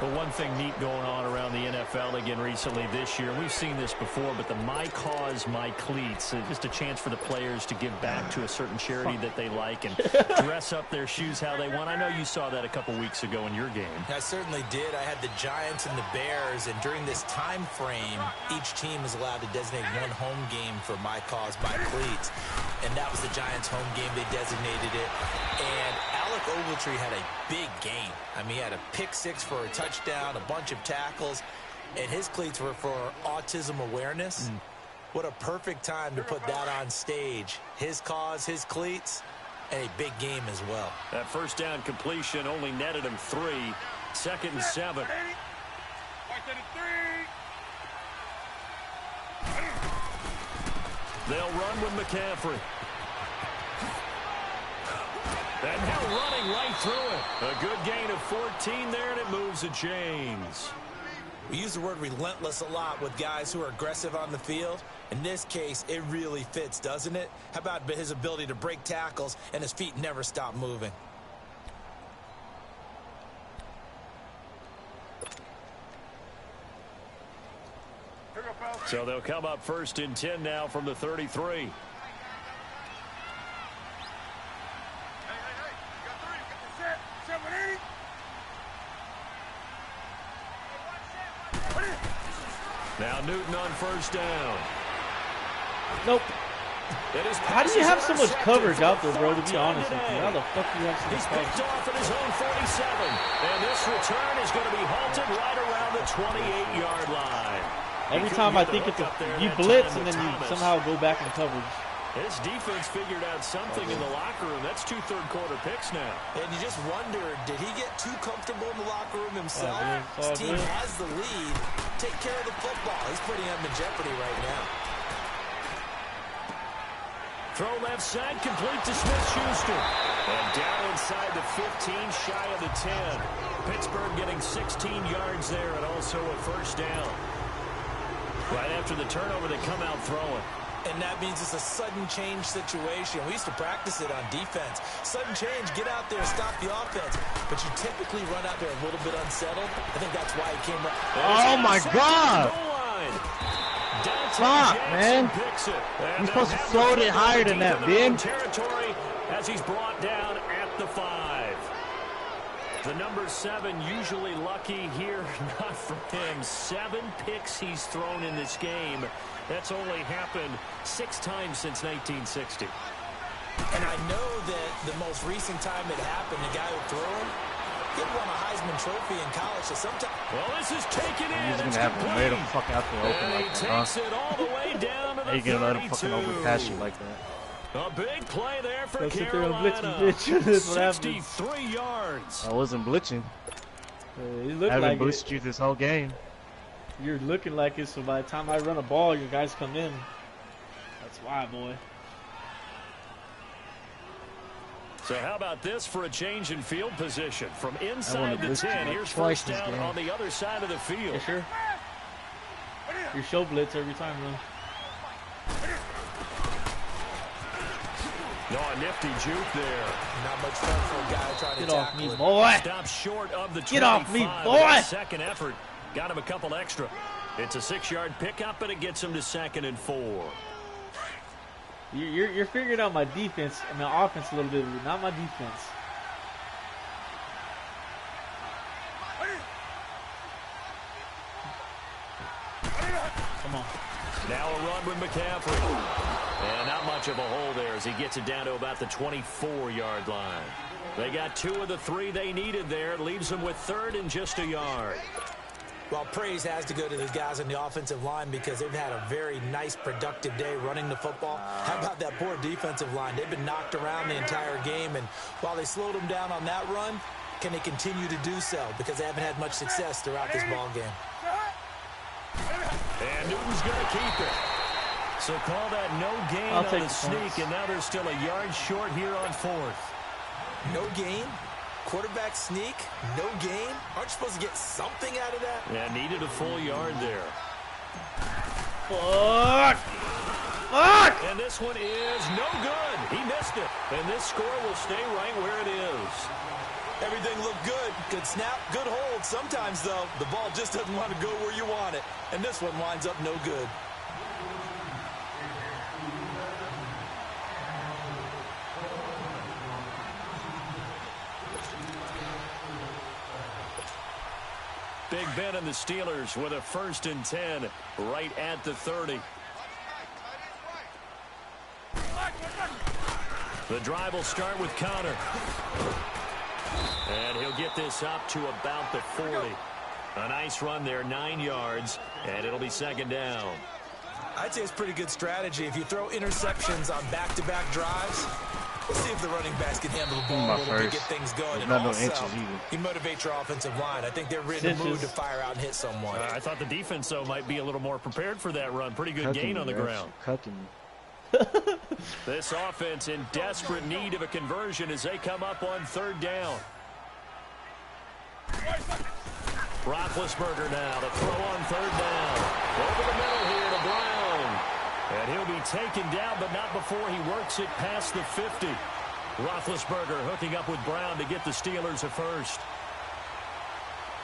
But one thing neat going on around the NFL again recently this year, we've seen this before, but the My Cause, My Cleats, just a chance for the players to give back to a certain charity that they like and dress up their shoes how they want. I know you saw that a couple weeks ago in your game. I certainly did. I had the Giants and the Bears, and during this time frame, each team is allowed to designate one home game for My Cause, My Cleats, and that was the Giants' home game. They designated it, and Alec Ogletree had a big game. I mean, he had a pick 6 for a touchdown, a bunch of tackles, and his cleats were for autism awareness. What a perfect time to put that on stage. His cause, his cleats, and a big game as well. That first down completion only netted him 3. 2nd and 7. They'll run with McCaffrey. And now running right through it. A good gain of 14 there, and it moves the chains. We use the word relentless a lot with guys who are aggressive on the field. In this case, it really fits, doesn't it? How about his ability to break tackles and his feet never stop moving? So they'll come up 1st and 10 now from the 33. Now Newton on 1st down. Nope. How do you have so much coverage out there, bro, to be honest with you? How the fuck do you have so much coverage? He's picked off at his own 47. And this return is going to be halted right around the 28-yard line. Every time I think it's you blitz and then you somehow go back in coverage. His defense figured out something in the locker room. That's 2 third-quarter picks now. And you just wonder, did he get too comfortable in the locker room himself? His team has the lead. Take care of the football. He's putting him in jeopardy right now. Throw left side, complete to Smith-Schuster. And down inside the 15, shy of the 10. Pittsburgh getting 16 yards there and also a first down. Right after the turnover, they come out throwing. And that means it's a sudden change situation. We used to practice it on defense. Sudden change, get out there, stop the offense. But you typically run out there a little bit unsettled. I think that's why he came up. Oh, my God. Fuck, man. You're supposed to float it higher than that, Ben. Territory as he's brought down at the 5. The number 7 usually lucky here, not for him. 7 picks he's thrown in this game. That's only happened 6 times since 1960. And I know that the most recent time it happened, the guy who threw him, he won a Heisman Trophy in college. So sometimes, well, this is taken in. He's gonna have to let him fucking out there open like that, huh? Takes it all the way down to the 32. He's gonna let him fucking overpass you like that. A big play there for Carolina. 63 yards. I wasn't blitzing. You look I haven't like boosted you this whole game. You're looking like it, so by the time I run a ball, your guys come in. That's why, boy. So how about this for a change in field position? From inside the 10, here's first down on the other side of the field. Yeah, sure. Your show blitz every time, though. No, a nifty juke there. Not much fun for a guy trying to Get off tackle me, boy. Stop short of the 25. Get off me, boy. Second effort. Got him a couple extra. It's a 6-yard pickup, and it gets him to 2nd and 4. You're figuring out my defense and my offense a little bit, not my defense. Come on. Now a run with McCaffrey. And not much of a hole there as he gets it down to about the 24-yard line. They got 2 of the 3 they needed there. It leaves them with 3rd and just a yard. Well, praise has to go to the guys on the offensive line because they've had a very nice, productive day running the football. How about that poor defensive line? They've been knocked around the entire game, and while they slowed them down on that run, can they continue to do so? Because they haven't had much success throughout this ball game. And Newton's going to keep it. So call that no gain on the sneak, and now they're still a yard short here on 4th. No gain? Quarterback sneak? No gain? Aren't you supposed to get something out of that? Yeah, needed a full yard there. Fuck! Fuck! And this one is no good. He missed it. And this score will stay right where it is. Everything looked good. Good snap, good hold. Sometimes, though, the ball just doesn't want to go where you want it. And this one winds up no good. Big Ben and the Steelers with a 1st and 10 right at the 30. The drive will start with Connor. And he'll get this up to about the 40. A nice run there, 9 yards, and it'll be 2nd down. I'd say it's pretty good strategy. If you throw interceptions on back-to-back drives, let's see if the running backs can handle the ball a little bit, get things going. And also, you motivate your offensive line. I think they're really in the mood to fire out and hit someone. I thought the defense, though, might be a little more prepared for that run. Pretty good gain on the ground. This offense in desperate need of a conversion as they come up on 3rd down. Roethlisberger now to throw on 3rd down. Over the middle here to Brown. And he'll be taken down, but not before he works it past the 50. Roethlisberger hooking up with Brown to get the Steelers a 1st.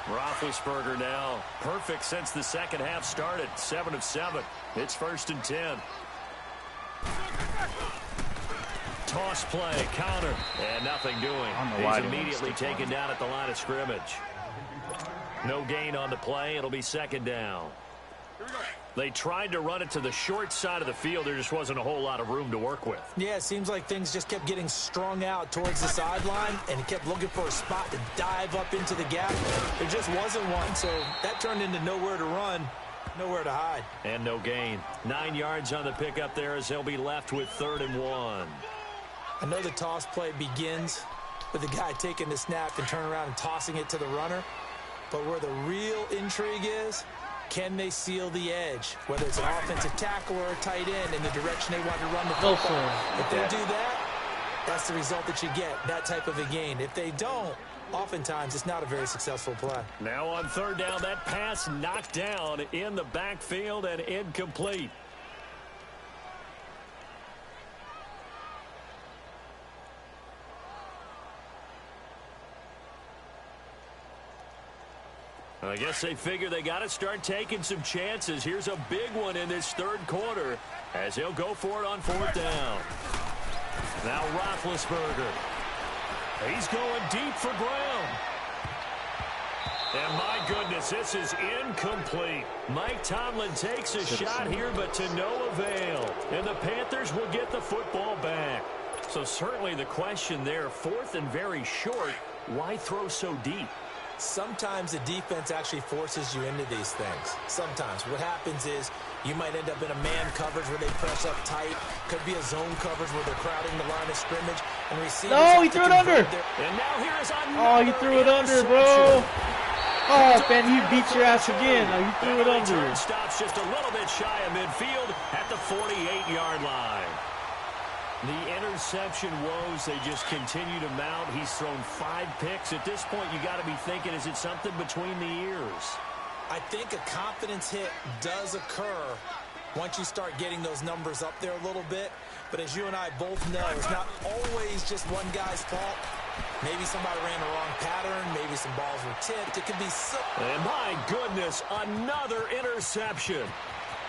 Roethlisberger now perfect since the second half started. 7 of 7. It's 1st and 10. Toss play, counter, and nothing doing. He's immediately taken down at the line of scrimmage. No gain on the play. It'll be 2nd down. They tried to run it to the short side of the field. There just wasn't a whole lot of room to work with. Yeah, it seems like things just kept getting strung out towards the sideline, and he kept looking for a spot to dive up into the gap. There just wasn't one, so that turned into nowhere to run, nowhere to hide. And no gain. 9 yards on the pickup there as they'll be left with 3rd and 1. I know the toss play begins with the guy taking the snap and turning around and tossing it to the runner, but where the real intrigue is, can they seal the edge, whether it's an offensive tackle or a tight end in the direction they want to run the football? If they do that, that's the result that you get, that type of a gain. If they don't, oftentimes it's not a very successful play. Now on 3rd down, that pass knocked down in the backfield and incomplete. I guess they figure they got to start taking some chances. Here's a big one in this 3rd quarter as he'll go for it on 4th down. Now Roethlisberger. He's going deep for Brown. And my goodness, this is incomplete. Mike Tomlin takes a shot here, but to no avail. And the Panthers will get the football back. So certainly the question there, 4th and very short, why throw so deep? Sometimes the defense actually forces you into these things. Sometimes. What happens is you might end up in a man coverage where they press up tight. Could be a zone coverage where they're crowding the line of scrimmage. And receivers no, he threw it under. And now here is oh, he threw it under, bro. Oh, Ben, he beat your ass again. Oh, he threw it under. Stops just a little bit shy of midfield at the 48-yard line. The interception woes, they just continue to mount. He's thrown 5 picks. At this point, you got to be thinking, is it something between the ears? I think a confidence hit does occur once you start getting those numbers up there a little bit. But as you and I both know, it's not always just one guy's fault. Maybe somebody ran the wrong pattern. Maybe some balls were tipped. It could be so. And my goodness, another interception.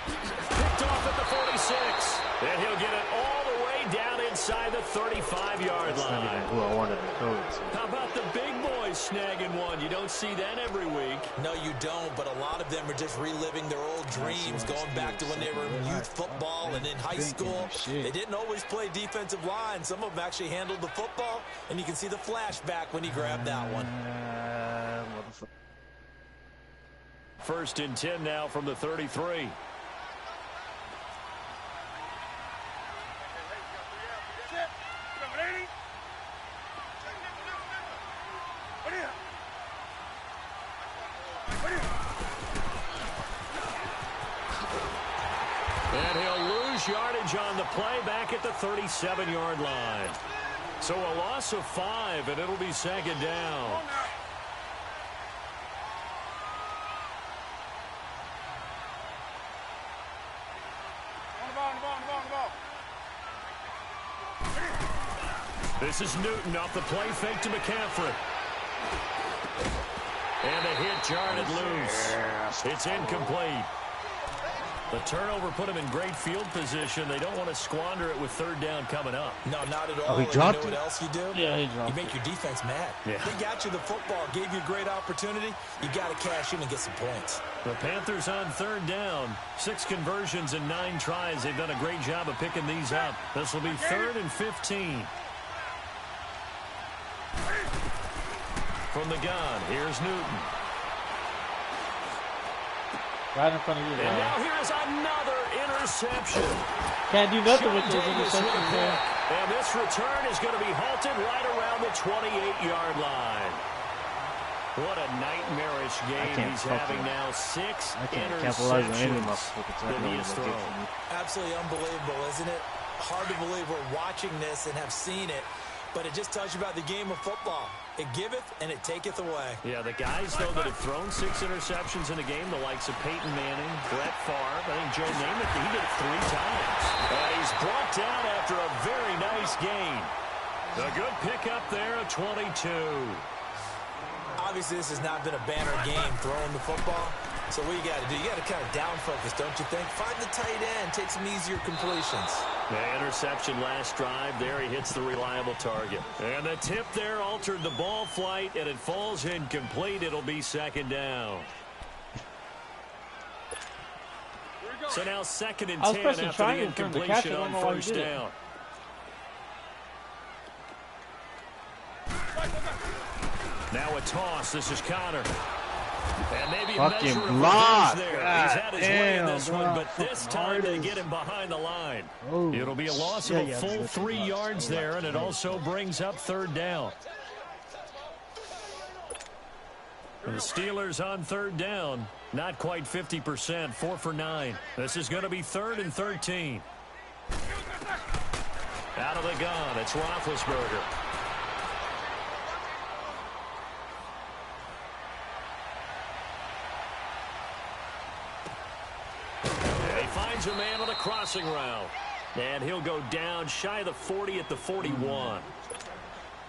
Picked off at the 46. And he'll get it all the way down inside the 35-yard line. That's not even who I wanted to throw it to. How about the big boys snagging one? You don't see that every week. No, you don't, but a lot of them are just reliving their old dreams, going back to when they were in youth football and in high school. They didn't always play defensive line. Some of them actually handled the football, and you can see the flashback when he grabbed that one. 1st and 10 now from the 33. And he'll lose yardage on the play back at the 37-yard line. So a loss of 5, and it'll be 2nd down. This is Newton off the play fake to McCaffrey. And a hit jarred loose. It's incomplete. The turnover put him in great field position. They don't want to squander it with 3rd down coming up. No, not at all. Oh, he dropped you know it. What else you do? Yeah, he dropped You make your defense mad. Yeah. They got you the football, gave you a great opportunity. You got to cash in and get some points. The Panthers on 3rd down. 6 conversions and 9 tries. They've done a great job of picking these up. This will be 3rd and 15. From the gun, here's Newton. Right in front of you, And man. now here's another interception. Can't do nothing with those Davis with interceptions, it. man. And this return is going to be halted right around the 28-yard line. What a nightmarish game he's having now. 6 interceptions that he has thrown. Absolutely unbelievable, isn't it? Hard to believe we're watching this and have seen it, but it just tells you about the game of football. It giveth and it taketh away. Yeah, the guys, though, that have thrown 6 interceptions in a game, the likes of Peyton Manning, Brett Favre, I think Joe Namath, he did it 3 times. And he's brought down after a very nice gain. A good pickup there at 22. Obviously, this has not been a banner game throwing the football. So what you got to do, you got to kind of down focus, don't you think? Find the tight end, take some easier completions. The interception last drive there, he hits the reliable target. And the tip there altered the ball flight, and it falls incomplete. It'll be 2nd down. So now 2nd and I was 10 pressing after the triangle for him to catch incompletion it. I on don't know why he first did it. down. Now a toss. This is Connor. And maybe Fucking measure of block. revenge there. God He's had his way in damn, this bro. one, but this Fucking time they hardest. get him behind the line. Oh, It'll be a loss of yeah, a yeah, full that's 3 a yards loss. there, and it also brings up 3rd down. The Steelers on 3rd down. Not quite 50%, 4 for 9. This is going to be 3rd and 13. Out of the gun, it's Roethlisberger. And he finds a man on the crossing route. And he'll go down shy of the 40 at the 41.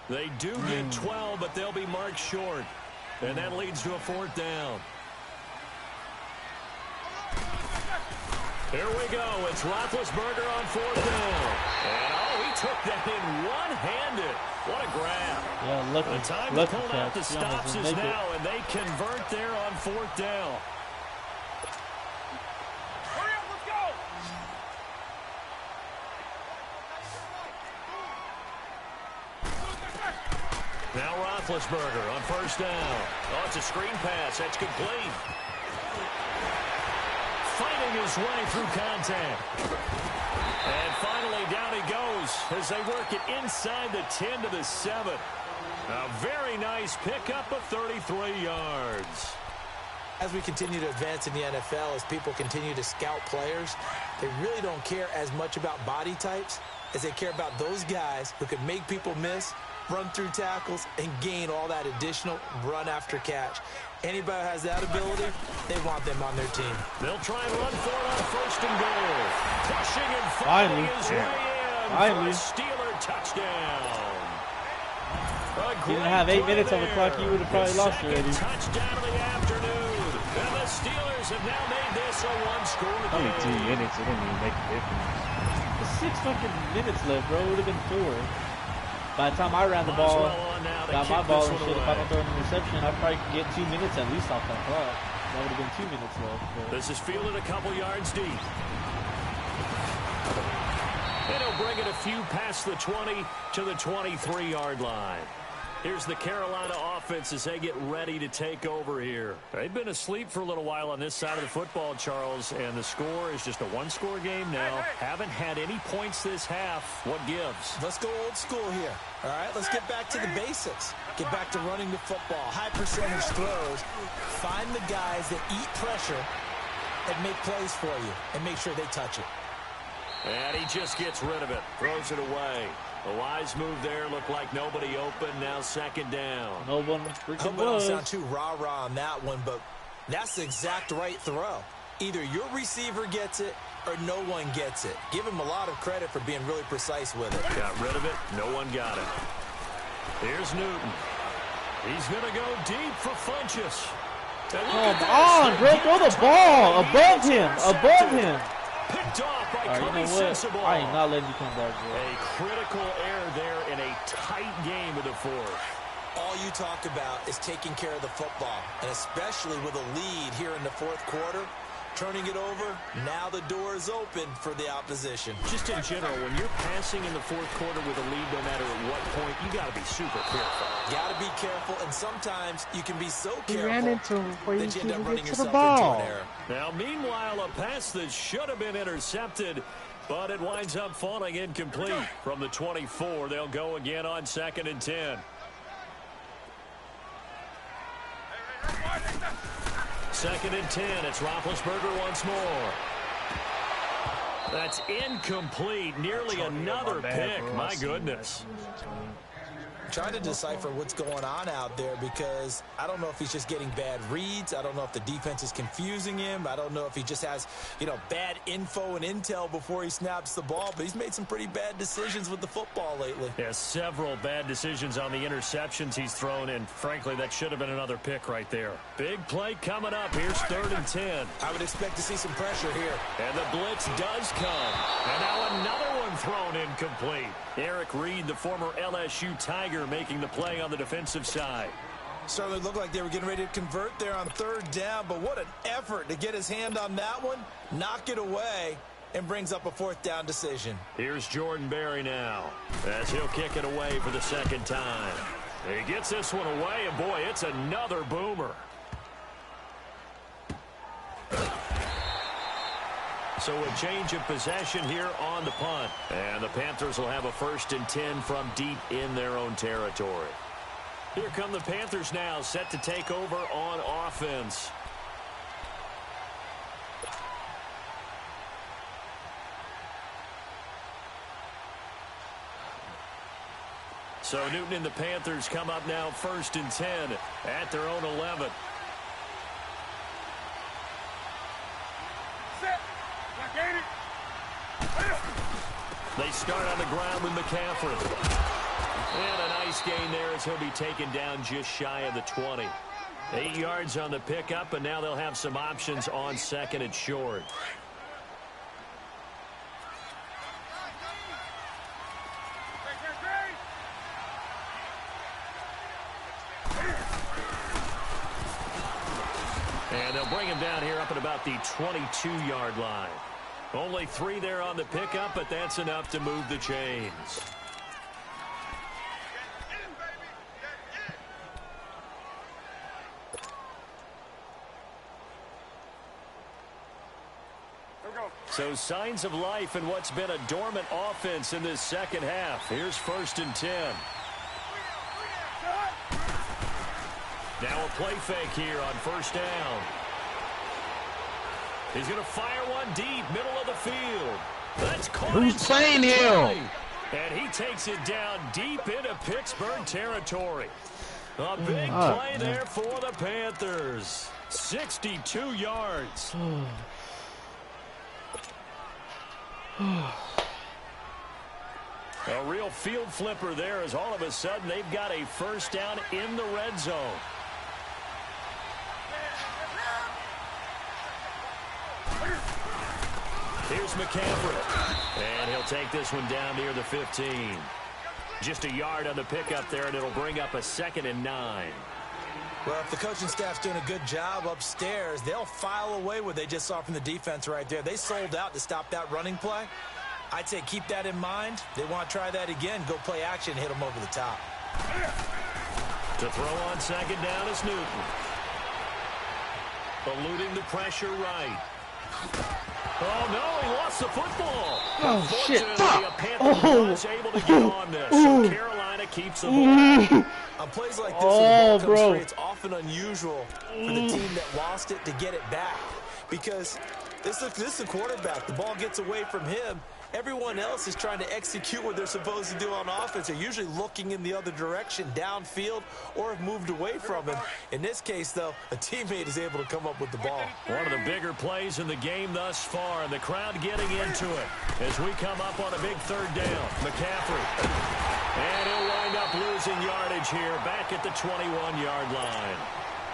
They do get 12, but they'll be marked short. And that leads to a 4th down. Here we go. It's Roethlisberger on 4th down. And, oh, he took that in one-handed. What a grab. Yeah, lucky. The time to pull out the stops is now, and they convert there on 4th down. Hurry up, let's go! Now Roethlisberger on 1st down. Oh, it's a screen pass. That's complete. Fighting his way through contact. And finally down he goes as they work it inside the 10 to the 7. A very nice pickup of 33 yards. As we continue to advance in the NFL, as people continue to scout players, they really don't care as much about body types as they care about those guys who can make people miss, run through tackles, and gain all that additional run after catch. Anybody who has that ability, they want them on their team. They'll try and run for it on 1st and goal. Pushing and fighting his way in for a Steeler touchdown. You didn't have 8 minutes on the clock, you would have probably lost already. Touchdown of the afternoon. And the Steelers have now made this a one-score game. Only 2 minutes. It didn't even make a difference. 6 fucking minutes left, bro. It would have been 4. By the time I ran the ball, got my ball and shit, if I don't throw an interception, I probably could get 2 minutes at least off that clock. That would have been 2 minutes left. But. This is fielded a couple yards deep. And he'll bring it a few past the 20 to the 23-yard line. Here's the Carolina offense as they get ready to take over here. They've been asleep for a little while on this side of the football, Charles, and the score is just a one-score game now. Haven't had any points this half. What gives? Let's go old school here. All right, let's get back to the basics. Get back to running the football, high percentage throws. Find the guys that eat pressure and make plays for you and make sure they touch it. And he just gets rid of it, throws it away. A wise move there. Looked like nobody open. Now 2nd down. No one I freaking hope I don't was. sound too rah-rah on that one, but that's the exact right throw. Either your receiver gets it or no one gets it. Give him a lot of credit for being really precise with it. Got rid of it. No one got it. Here's Newton. He's going to go deep for Funchess. Come on, bro. Throw the ball. Above him. Above him. Picked off by All right, Cody you know what? Sensible. I ain't not letting you come back, bro. A critical error there in a tight game of the 4th. All you talk about is taking care of the football, and especially with a lead here in the 4th quarter, turning it over, now the door is open for the opposition. Just in general, when you're passing in the 4th quarter with a lead, no matter at what point, you got to be super careful. Got to be careful, and sometimes you can be so He careful ran into him before he that you end up even running get to the yourself into ball. an error. Now, meanwhile, a pass that should have been intercepted, but it winds up falling incomplete. From the 24, they'll go again on 2nd and 10. 2nd and 10. It's Roethlisberger once more. That's incomplete. Nearly another pick. My goodness. Trying to decipher what's going on out there because I don't know if he's just getting bad reads. I don't know if the defense is confusing him. I don't know if he just has, bad info and intel before he snaps the ball. But he's made some pretty bad decisions with the football lately. Yeah, several bad decisions on the interceptions he's thrown, and frankly, that should have been another pick right there. Big play coming up. Here's 3rd and 10. I would expect to see some pressure here. And the blitz does come. And now another one thrown incomplete. Eric Reed, the former LSU Tiger, making the play on the defensive side. Certainly looked like they were getting ready to convert there on 3rd down, but what an effort to get his hand on that one, knock it away, and brings up a 4th down decision. Here's Jordan Berry now, as he'll kick it away for the 2nd time. He gets this one away, and boy, it's another boomer. So a change of possession here on the punt. And the Panthers will have a 1st and 10 from deep in their own territory. Here come the Panthers now, set to take over on offense. So Newton and the Panthers come up now 1st and 10 at their own 11. They start on the ground with McCaffrey. And a nice gain there as he'll be taken down just shy of the 20. 8 yards on the pickup, and now they'll have some options on 2nd and short. And they'll bring him down here up at about the 22-yard line. Only 3 there on the pickup, but that's enough to move the chains. So signs of life in what's been a dormant offense in this 2nd half. Here's 1st and 10. Now a play fake here on 1st down. He's going to fire one deep, middle of the field. That's caught. Who's playing him? And he takes it down deep into Pittsburgh territory. A big play there for the Panthers. 62 yards. A real field flipper there as all of a sudden they've got a 1st down in the red zone. Here's McCaffrey. And he'll take this one down near the 15. Just a yard on the pickup there, and it'll bring up a 2nd and 9. Well, if the coaching staff's doing a good job upstairs, they'll file away what they just saw from the defense right there. They sold out to stop that running play. I'd say keep that in mind. They want to try that again, go play action, hit them over the top. To throw on 2nd down is Newton. Eluding the pressure right. Oh, no, he lost the football. Oh, shit. A Panther was able to get on this, so Carolina keeps the ball. On plays like this, when the ball comes free, it's often unusual for the team that lost it to get it back. Because this is the quarterback. The ball gets away from him. Everyone else is trying to execute what they're supposed to do on offense. They're usually looking in the other direction, downfield, or have moved away from him. In this case, though, a teammate is able to come up with the ball. One of the bigger plays in the game thus far, and the crowd getting into it as we come up on a big 3rd down. McCaffrey. And he'll wind up losing yardage here back at the 21-yard line.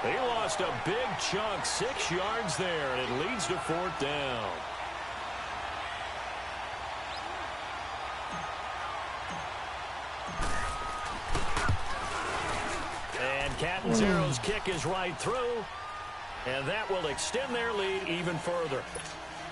He lost a big chunk, 6 yards there, and it leads to 4th down. Cat and Zero's kick is right through, and that will extend their lead even further.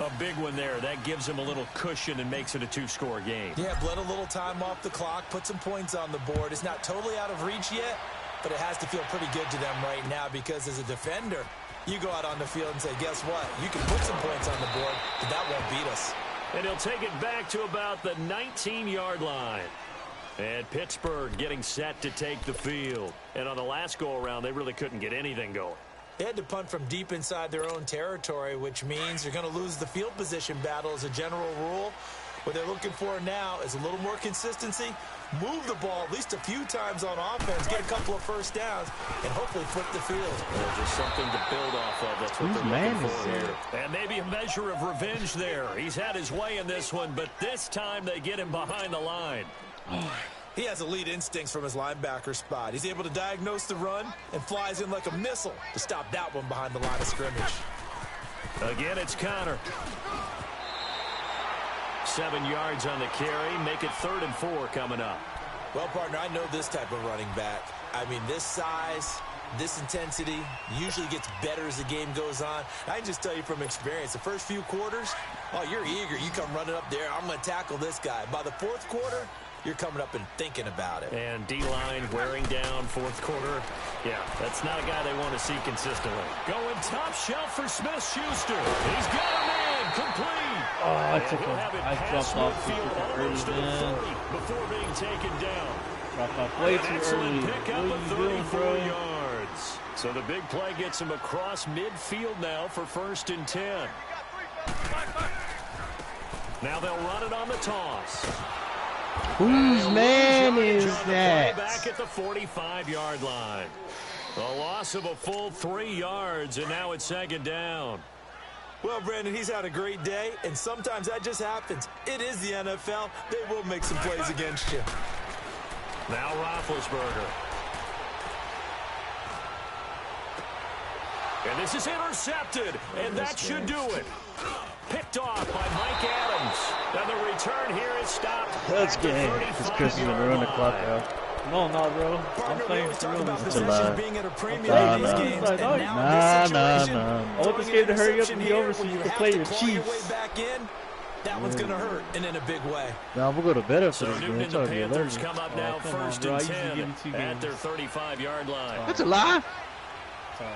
A big one there. That gives them a little cushion and makes it a 2-score game. Yeah, bled a little time off the clock, put some points on the board. It's not totally out of reach yet, but it has to feel pretty good to them right now because as a defender, you go out on the field and say, guess what? You can put some points on the board, but that won't beat us. And he'll take it back to about the 19-yard line. And Pittsburgh getting set to take the field. And on the last go-around, they really couldn't get anything going. They had to punt from deep inside their own territory, which means they're going to lose the field position battle as a general rule. What they're looking for now is a little more consistency, move the ball at least a few times on offense, get a couple of 1st downs, and hopefully flip the field. Well, just something to build off of. That's what they're looking for here. And maybe a measure of revenge there. He's had his way in this one, but this time they get him behind the line. He has elite instincts from his linebacker spot. He's able to diagnose the run and flies in like a missile to stop that one behind the line of scrimmage. Again, it's Connor. 7 yards on the carry. Make it 3rd and 4 coming up. Well, partner, I know this type of running back. I mean, this size, This intensity usually gets better as the game goes on. I can just tell you from experience, the first few quarters, oh, you're eager. You come running up there, I'm going to tackle this guy. By the fourth quarter, you're coming up and thinking about it. And D-line wearing down fourth quarter. Yeah, that's not a guy they want to see consistently. Going top shelf for Smith-Schuster. He's got a man complete. Oh, I dropped off almost to the 30 before being taken down. Dropped off way too early. Pick up What are you doing, 34 bro? yards. So the big play gets him across midfield now for 1st and 10. Now they'll run it on the toss. Whose man is that? Back at the 45-yard line. A loss of a full 3 yards, and now it's 2nd down. Well, Brandon, he's had a great day, and sometimes that just happens. It is the NFL. They will make some plays against you. Now Roethlisberger. And this is intercepted, and that should do it. Picked off by Mike Adams. And the return here is stopped. That's game. Because Chris is going to run the clock out. No, bro. I'm playing for real. It's a lie. Being at a premium Nah, in these nah. games, and Nah, now in this nah, situation, I want this game to hurry up and be over so you can play your claw your way Chiefs. back in. That one's going to hurt, and in a big way. Nah, we'll go to bed after So this game. Newton It's and the already Panthers 11. come up now come on, 1st bro. I and usually give 10 you 2 at games. their 35-yard line. That's a lie. Sorry.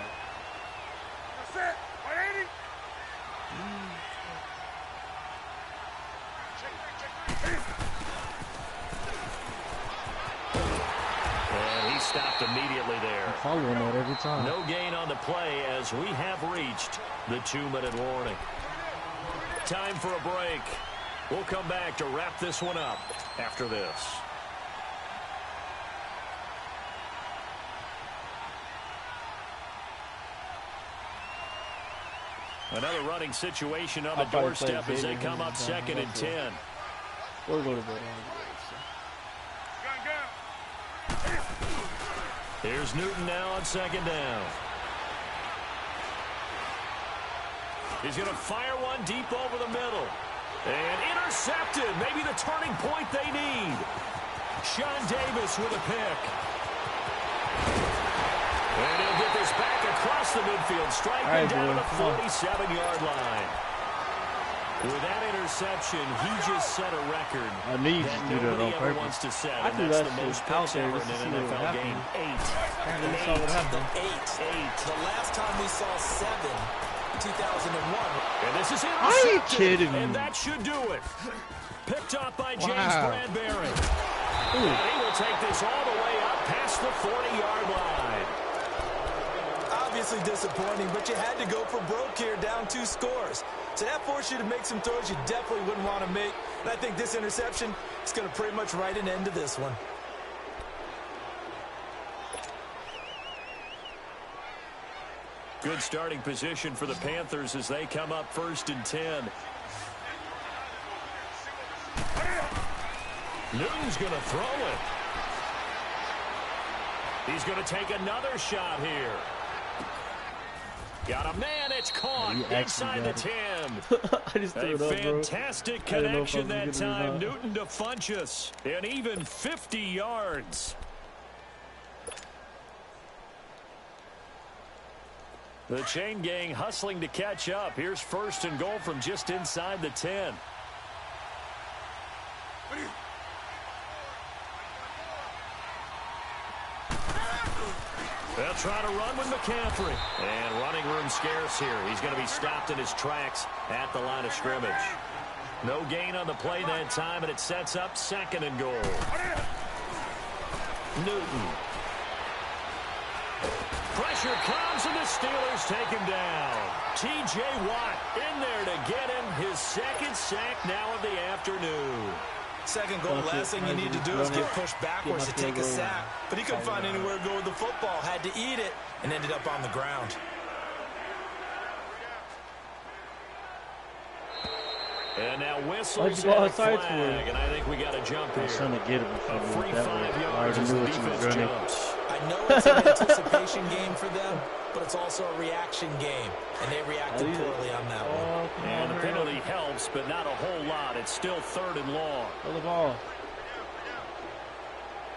And he stopped immediately there. Following that every time. No gain on the play as we have reached the 2-minute warning. Time for a break. We'll come back to wrap this one up after this. Another running situation on the doorstep as they come up 2nd and 10. We'll go to bed. Here's Newton now on 2nd down. He's going to fire one deep over the middle. And intercepted. Maybe the turning point they need. Sean Davis with a pick. And he'll get this back across the midfield, striking down to the 47-yard line. With that interception, he just set a record I need that to do that nobody on ever purpose. wants to set. I And threw that's that the most shit out picks there ever just in to an see what NFL happened. game. 8. Apparently saw what happened. The last time we saw 7, 2001. And this is intercepted. Are you kidding me? And that should do it. Picked up by James Wow. Bradbury. And he will take this all the way up past the 40-yard line. Obviously disappointing, but you had to go for broke here, down 2 scores. So that forced you to make some throws you definitely wouldn't want to make. And I think this interception is going to pretty much write an end to this one. Good starting position for the Panthers as they come up 1st and 10. Newton's going to throw it. He's going to take another shot here. Got a man, it's caught inside the 10. I just threw it up, bro. Fantastic I didn't know if I connection was that gonna do it or time. not. Newton to Funchess. And even 50 yards. The chain gang hustling to catch up. Here's 1st and goal from just inside the 10. They'll try to run with McCaffrey. And running room scarce here. He's going to be stopped in his tracks at the line of scrimmage. No gain on the play that time, and it sets up 2nd and goal. Newton. Pressure comes, and the Steelers take him down. T.J. Watt in there to get him his 2nd sack now of the afternoon. Second goal, last thing you need to do is get pushed backwards to take a sack. But he couldn't find anywhere to go with the football. Had to eat it and ended up on the ground. And now whistles go and a outside flag, for it? and I think we got to jump here. I'm trying to get it A before free we that 5 way. I yards already as knew the what you was defense running. jumps. I know it's an anticipation game for them, but it's also a reaction game. And they reacted poorly on that one. And the penalty helps, but not a whole lot. It's still 3rd and long. Throw the ball.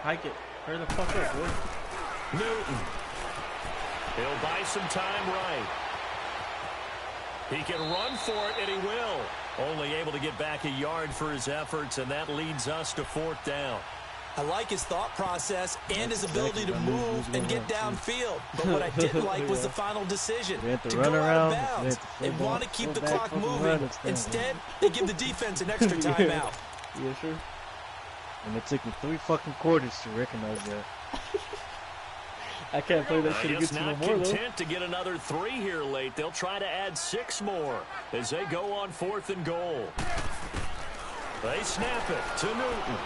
Hike it. Hurry the fuck up, boy. Newton. He'll buy some time right. He can run for it, and he will. Only able to get back a yard for his efforts, and that leads us to 4th down. I like his thought process and his ability to move and get downfield. But what I didn't like was the final decision to go out of bounds. They want to keep the clock moving. Instead, they give the defense an extra timeout. Yeah, sure. And it took me 3 fucking quarters to recognize that. I can't play that shit against you no more, though. Content to get another 3 here late. They'll try to add 6 more as they go on 4th and goal. They snap it to Newton.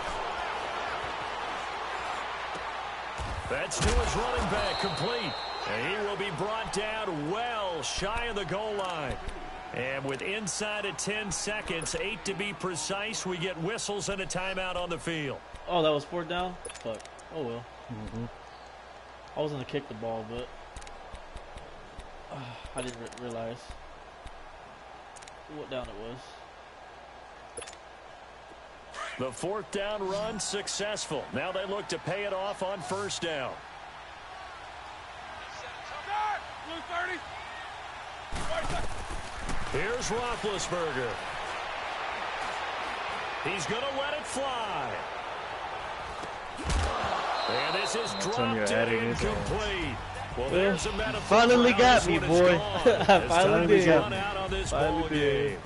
That's to his running back, complete. And he will be brought down well shy of the goal line. And with inside of 10 seconds, 8 to be precise, we get whistles and a timeout on the field. Oh, that was 4th down? Fuck. Oh, well. I was going to kick the ball, but I didn't realize what down it was. The 4th down run successful. Now they look to pay it off on 1st down. Here's Roethlisberger. He's going to let it fly. And this is dropped and incomplete. Well, there's a metaphor. Finally got me, boy. I finally did. Out on this ball game.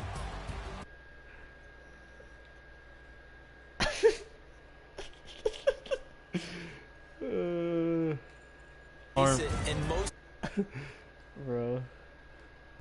Bro.